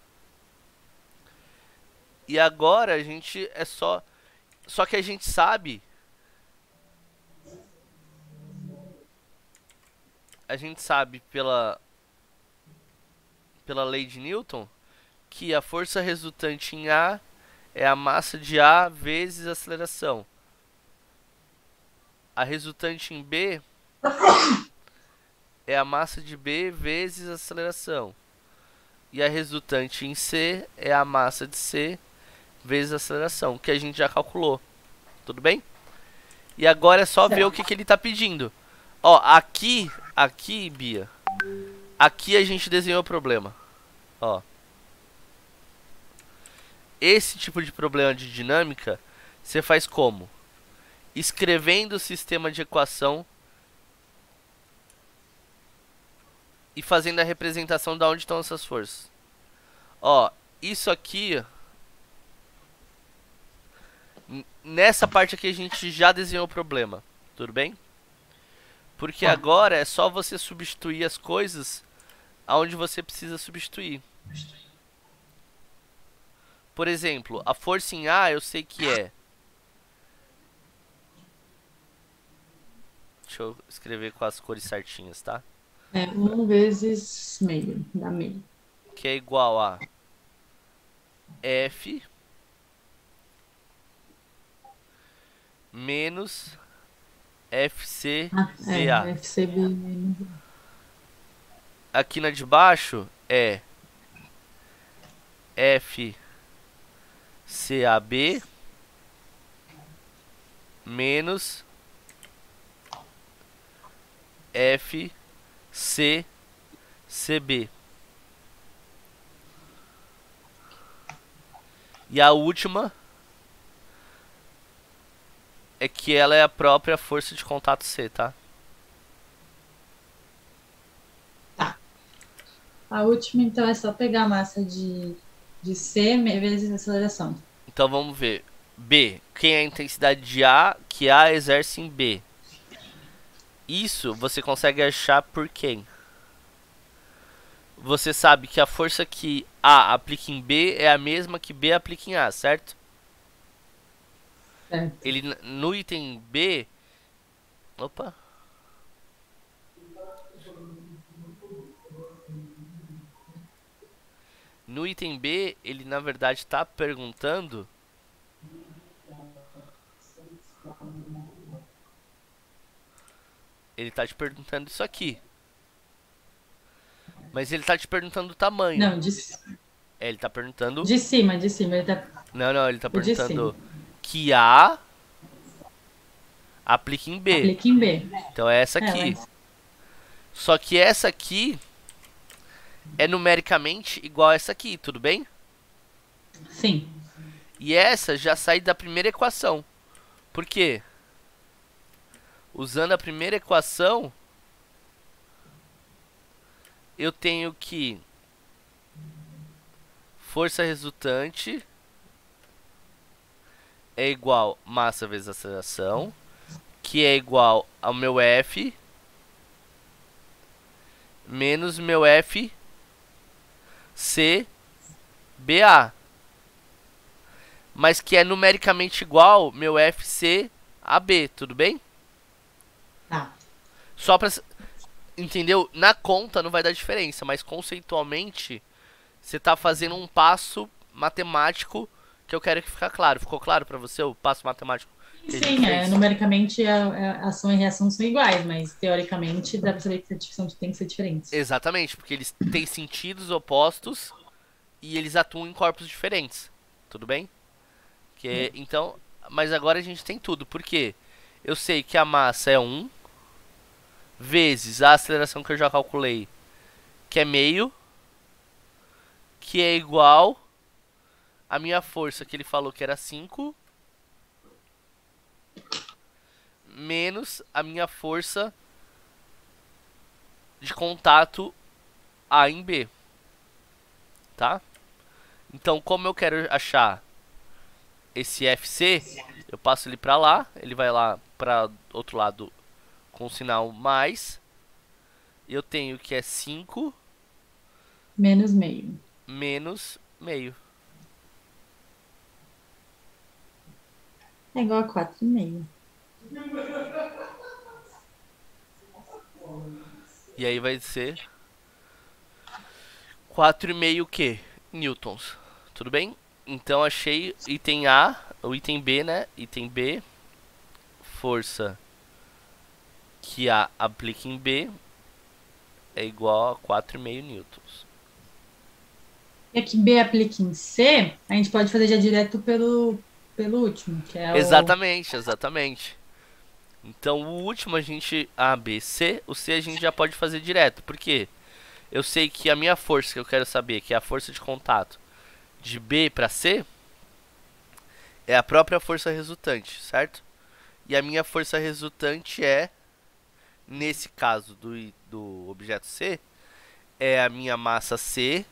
E agora a gente é só que a gente sabe, pela lei de Newton que a força resultante em A é a massa de A vezes a aceleração. A resultante em B é a massa de B vezes a aceleração. E a resultante em C é a massa de C vezes a aceleração, que a gente já calculou. Tudo bem? E agora é só ver o Certo. que, que ele está pedindo. Ó, aqui, Bia, aqui a gente desenhou o problema. Ó, esse tipo de problema de dinâmica, você faz como? Escrevendo o sistema de equação e fazendo a representação de onde estão essas forças. Ó, isso aqui, nessa parte aqui a gente já desenhou o problema. Tudo bem? Porque Tá. agora é só você substituir as coisas aonde você precisa substituir. Por exemplo, a força em A eu sei que é. Deixa eu escrever com as cores certinhas, tá? É 1 vezes meio. Dá meio. Que é igual a F menos Ah, é, FCBA. FCB menos. Aqui na de baixo é FCAB menos FCCB. E a última é que ela é a própria força de contato C, tá? Tá. A última, então, é só pegar a massa de C vezes a aceleração. Então vamos ver. B. Quem é a intensidade de A que A exerce em B? Isso você consegue achar por quem? Você sabe que a força que A aplica em B é a mesma que B aplica em A, certo? Certo. Ele no item B. Opa. No item B, ele na verdade está perguntando. Ele está te perguntando isso aqui. Mas ele está te perguntando o tamanho. Não, É, ele está perguntando. de cima, de cima. Ele tá, Não, não, ele está o de cima. perguntando que A aplica em B. Aplica em B. Então é essa É, aqui. mas Só que essa aqui é numericamente igual a essa aqui, tudo bem? sim. E essa já sai da primeira equação. Por quê? Usando a primeira equação, eu tenho que força resultante é igual massa vezes aceleração, que é igual ao meu F menos meu F C BA. Mas que é numericamente igual meu FC AB, tudo bem? Tá. Só pra. Entendeu? Na conta não vai dar diferença, mas conceitualmente você tá fazendo um passo matemático que eu quero que fique claro. Ficou claro pra você o passo matemático que a gente Sim, fez? numericamente a ação e reação são iguais, mas teoricamente dá pra saber que a dicção tem que ser diferente. Exatamente, porque eles têm sentidos opostos e eles atuam em corpos diferentes. Tudo bem? Então, mas agora a gente tem tudo. Por quê? Eu sei que a massa é 1 vezes a aceleração que eu já calculei, que é meio, que é igual a minha força que ele falou que era 5, menos a minha força de contato A em B, tá? Então, como eu quero achar esse FC, eu passo ele pra lá, ele vai lá para outro lado com o sinal mais. Eu tenho que é 5 Menos meio. menos meio. É igual a 4,5. E aí vai ser 4,5 que? Newtons. Tudo bem? Então achei item A, o item B, né? Item B, força que A aplica em B é igual a 4,5 newtons. E aqui B aplica em C, a gente pode fazer já direto pelo último, que é o. Exatamente, exatamente. Então o último a gente A, B, C, o C a gente já pode fazer direto. Por quê? Eu sei que a minha força que eu quero saber, que é a força de contato de B para C, é a própria força resultante, certo? E a minha força resultante é, nesse caso do objeto C, é a minha massa C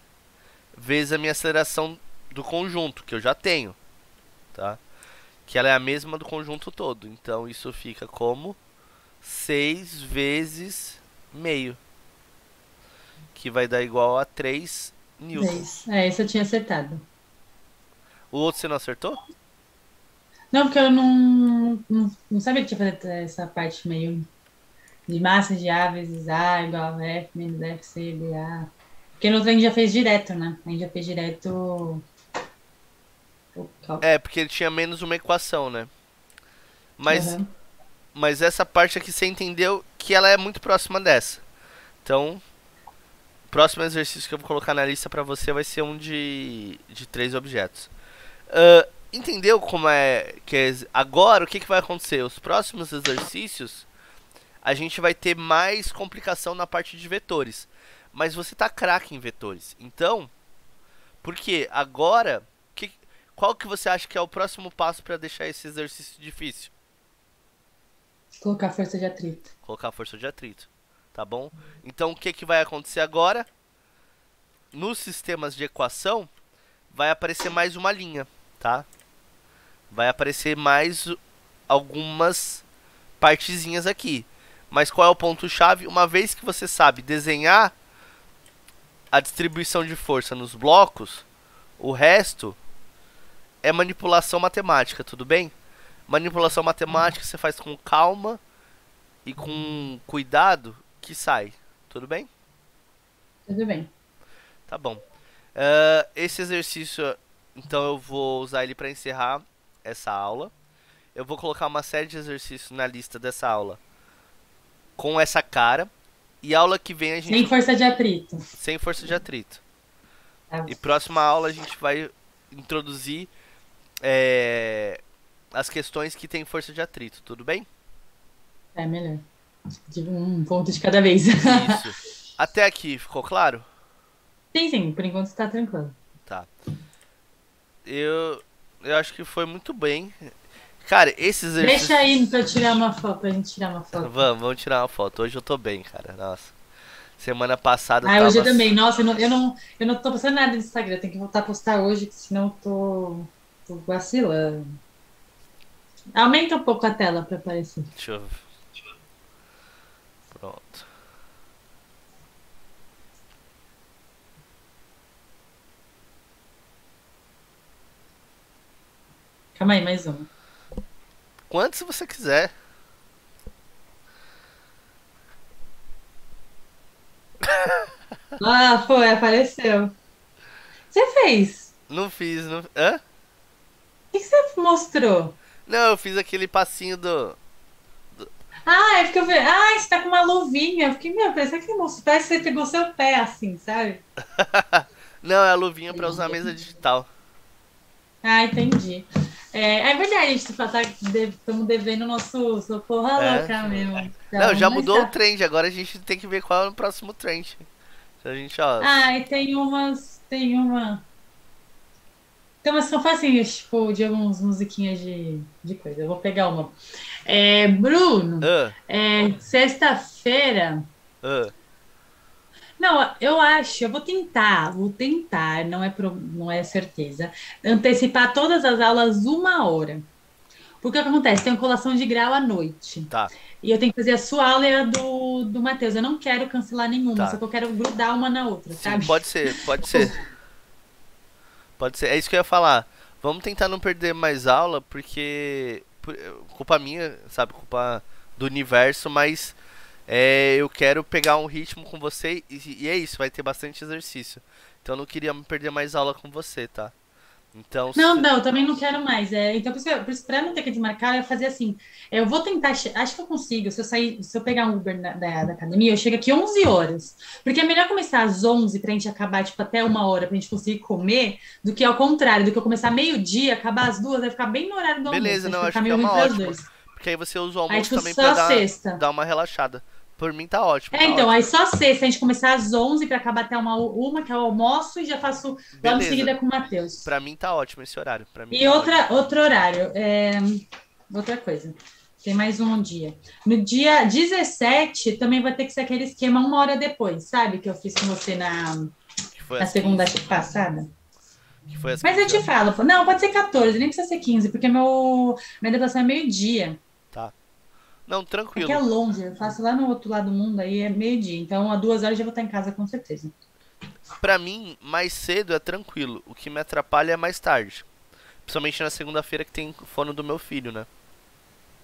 vezes a minha aceleração do conjunto, que eu já tenho, tá? Que ela é a mesma do conjunto todo. Então isso fica como 6 vezes meio, que vai dar igual a 3 newtons. 10. É, isso eu tinha acertado. O outro você não acertou? Não, porque eu não sabia que tinha que fazer essa parte meio de massa de A vezes A igual a F menos F C B A. Porque no outro a gente já fez direto, né? A gente já fez direto o cálculo. É, porque ele tinha menos uma equação, né? Mas, Aham. mas essa parte aqui você entendeu que ela é muito próxima dessa. Então, o próximo exercício que eu vou colocar na lista pra você vai ser um de três objetos. Entendeu como é que é, agora o que, que vai acontecer? Os próximos exercícios a gente vai ter mais complicação na parte de vetores. Mas você tá craque em vetores. Então, por quê? Agora, qual que você acha que é o próximo passo para deixar esse exercício difícil? Colocar força de atrito. Colocar a força de atrito, tá bom? Então, o que, que vai acontecer agora? Nos sistemas de equação, vai aparecer mais uma linha, tá? Vai aparecer mais algumas partezinhas aqui. Mas qual é o ponto-chave? Uma vez que você sabe desenhar a distribuição de força nos blocos, o resto é manipulação matemática, tudo bem? Manipulação matemática você faz com calma e com cuidado que sai, tudo bem? Tudo bem. Tá bom. Esse exercício, então eu vou usar ele para encerrar essa aula. Eu vou colocar uma série de exercícios na lista dessa aula com essa cara. E aula que vem a Sem gente força de atrito. sem força de atrito. Tá, E próxima aula a gente vai introduzir é, as questões que tem força de atrito, tudo bem? é melhor. De um ponto de cada vez. Isso. Até aqui, ficou claro? Sim, sim, por enquanto está tranquilo. Tá. Eu acho que foi muito bem. Cara, esse exercício. Deixa aí pra eu tirar uma foto, pra gente tirar uma foto. Vamos tirar uma foto. Hoje eu tô bem, cara. Nossa. Semana passada eu Ah, hoje tava. eu também. Nossa, eu não tô postando nada no Instagram. Tem que voltar a postar hoje, que senão eu tô vacilando. Aumenta um pouco a tela pra aparecer. Deixa eu. Pronto. Calma aí, mais uma. Quantos você quiser. Ah, foi, apareceu. Você fez? Não fiz, não. Hã? O que você mostrou? Não, eu fiz aquele passinho do. Ah, é porque eu vi. Ah, você tá com uma luvinha. Eu fiquei, meu, parece que mostrou. Parece que você pegou seu pé assim, sabe? Não, é a luvinha pra usar a mesa digital. Ah, entendi. É verdade, a gente estamos devendo o nosso Socorro É. Louca mesmo. Não, Então, já mas mudou o tá. trend. Agora a gente tem que ver qual é o próximo trend. A gente, ó. Ah, e tem umas. Tem uma. Tem umas que são facinhas, tipo, de algumas musiquinhas de coisa. Eu vou pegar uma. Bruno, Ah, sexta-feira. ah, Não, eu acho, vou tentar, não é certeza, antecipar todas as aulas uma hora. Porque o que acontece? Tem colação de grau à noite. tá, E eu tenho que fazer a sua aula e a do Matheus. Eu não quero cancelar nenhuma, só tá. que eu quero grudar uma na outra, Sim, sabe? pode ser, pode ser. Pode ser. É isso que eu ia falar. Vamos tentar não perder mais aula, porque. Culpa minha, sabe? Culpa do universo, mas eu quero pegar um ritmo com você e é isso, vai ter bastante exercício. Então eu não queria me perder mais aula com você, tá? Então, Não, se- não, eu também não quero mais. Então, por isso, pra não ter que desmarcar, eu ia fazer assim. Eu vou tentar, acho que eu consigo. Se eu pegar um Uber da academia, eu chego aqui 11 horas. Porque é melhor começar às 11 pra gente acabar, tipo, até uma hora pra gente conseguir comer, do que ao contrário, do que eu começar meio-dia, acabar às 2, vai ficar bem no horário do almoço. beleza, Acho que não, vai acho ficar que é meio ruim uma para os ótima. dois. Porque aí você usa o Aí, almoço tipo, também pra só sexta. dar uma relaxada. Por mim tá ótimo, tá Então, ótimo. aí só sexta, a gente começar às 11 para acabar até uma, que é o almoço, e já faço logo em Beleza. seguida com o Matheus. Pra mim tá ótimo esse horário. Pra mim E tá ótimo. outro horário, outra coisa. Tem mais um dia. No dia 17 também vai ter que ser aquele esquema uma hora depois, sabe? Que eu fiz com você Que foi na às segunda 15. passada. Que foi às Mas eu 15 te horas. falo, pô, não, pode ser 14, nem precisa ser 15, porque minha devoção é meio-dia. Tá. Não, É que é tranquilo. longe, eu faço lá no outro lado do mundo, aí é meio-dia. Então, a 2 horas eu já vou estar em casa com certeza. Pra mim, mais cedo é tranquilo. O que me atrapalha é mais tarde. Principalmente na segunda-feira que tem fono do meu filho, né?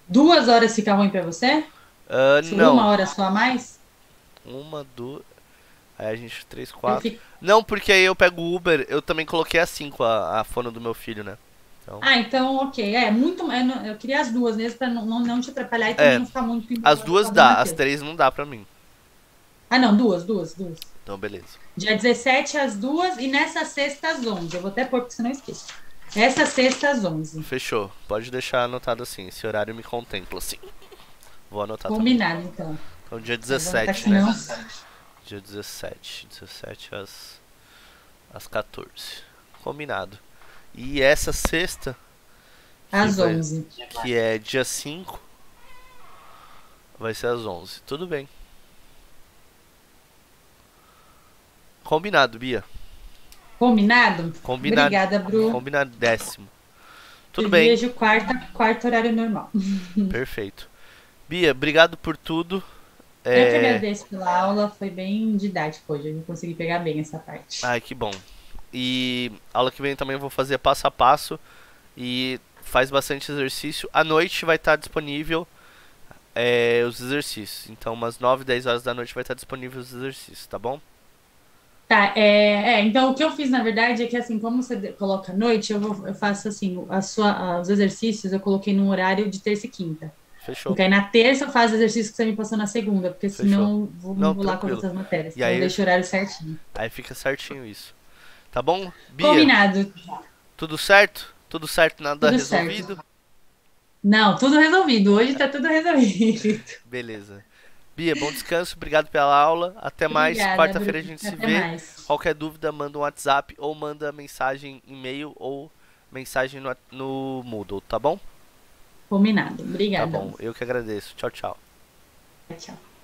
2 horas fica ruim pra você? Por uma Não. hora só a mais? Uma, duas. Aí a gente, três, Eu quatro. fico... Não, porque aí eu pego o Uber, eu também coloquei a 5 a fono do meu filho, né? Então, Ah, então, ok. É muito. Eu queria as duas mesmo, pra não te atrapalhar e também é, não ficar muito as embolado com duas a do dá, as Matheus. três não dá pra mim. Ah, não, duas. Então, beleza. Dia 17 às 2 e nessa sexta às 11. Eu vou até pôr, porque senão eu esqueço. Essa sexta às 11. Fechou. Pode deixar anotado assim. Esse horário me contempla, assim. Vou anotar também. Combinado, então. Então, dia Eu vou anotar 17, aqui, né? não. Dia 17. 17 às 14. Combinado. E essa sexta, que, Às vai, 11. que é dia 5, vai ser às 11. Tudo bem. Combinado, Bia. Combinado? Combinado. Obrigada, Bru. Combinado décimo. Te Tudo bem. vejo quarta horário normal. Perfeito. Bia, obrigado por tudo. Eu que É... agradeço pela aula, foi bem didático hoje. Eu consegui pegar bem essa parte. Ai, que bom. E aula que vem também eu vou fazer passo a passo. E faz bastante exercício. À noite vai estar disponível os exercícios. Então, umas 9, 10 horas da noite vai estar disponível os exercícios, tá bom? Tá, então o que eu fiz na verdade é que assim, como você coloca à noite, eu faço assim, os exercícios eu coloquei num horário de terça e quinta. Fechou. Porque aí na terça eu faço o exercício que você me passou na segunda, porque Fechou. senão eu vou me Não, embolar com as tranquilo. outras matérias. E Então eu aí, deixo o horário certinho. aí fica certinho isso. Tá bom? Bia, Combinado, tudo certo? Tudo certo, nada tudo certo. resolvido? Não, tudo resolvido. Hoje tá tudo resolvido. Beleza. Bia, bom descanso, obrigado pela aula. Até mais. Obrigada, Quarta-feira a Bruno. gente se Até vê. mais. Qualquer dúvida, manda um WhatsApp ou manda mensagem, e-mail ou mensagem no Moodle, tá bom? Combinado. Tá Obrigada. bom, eu que agradeço. Tchau, tchau. Tchau.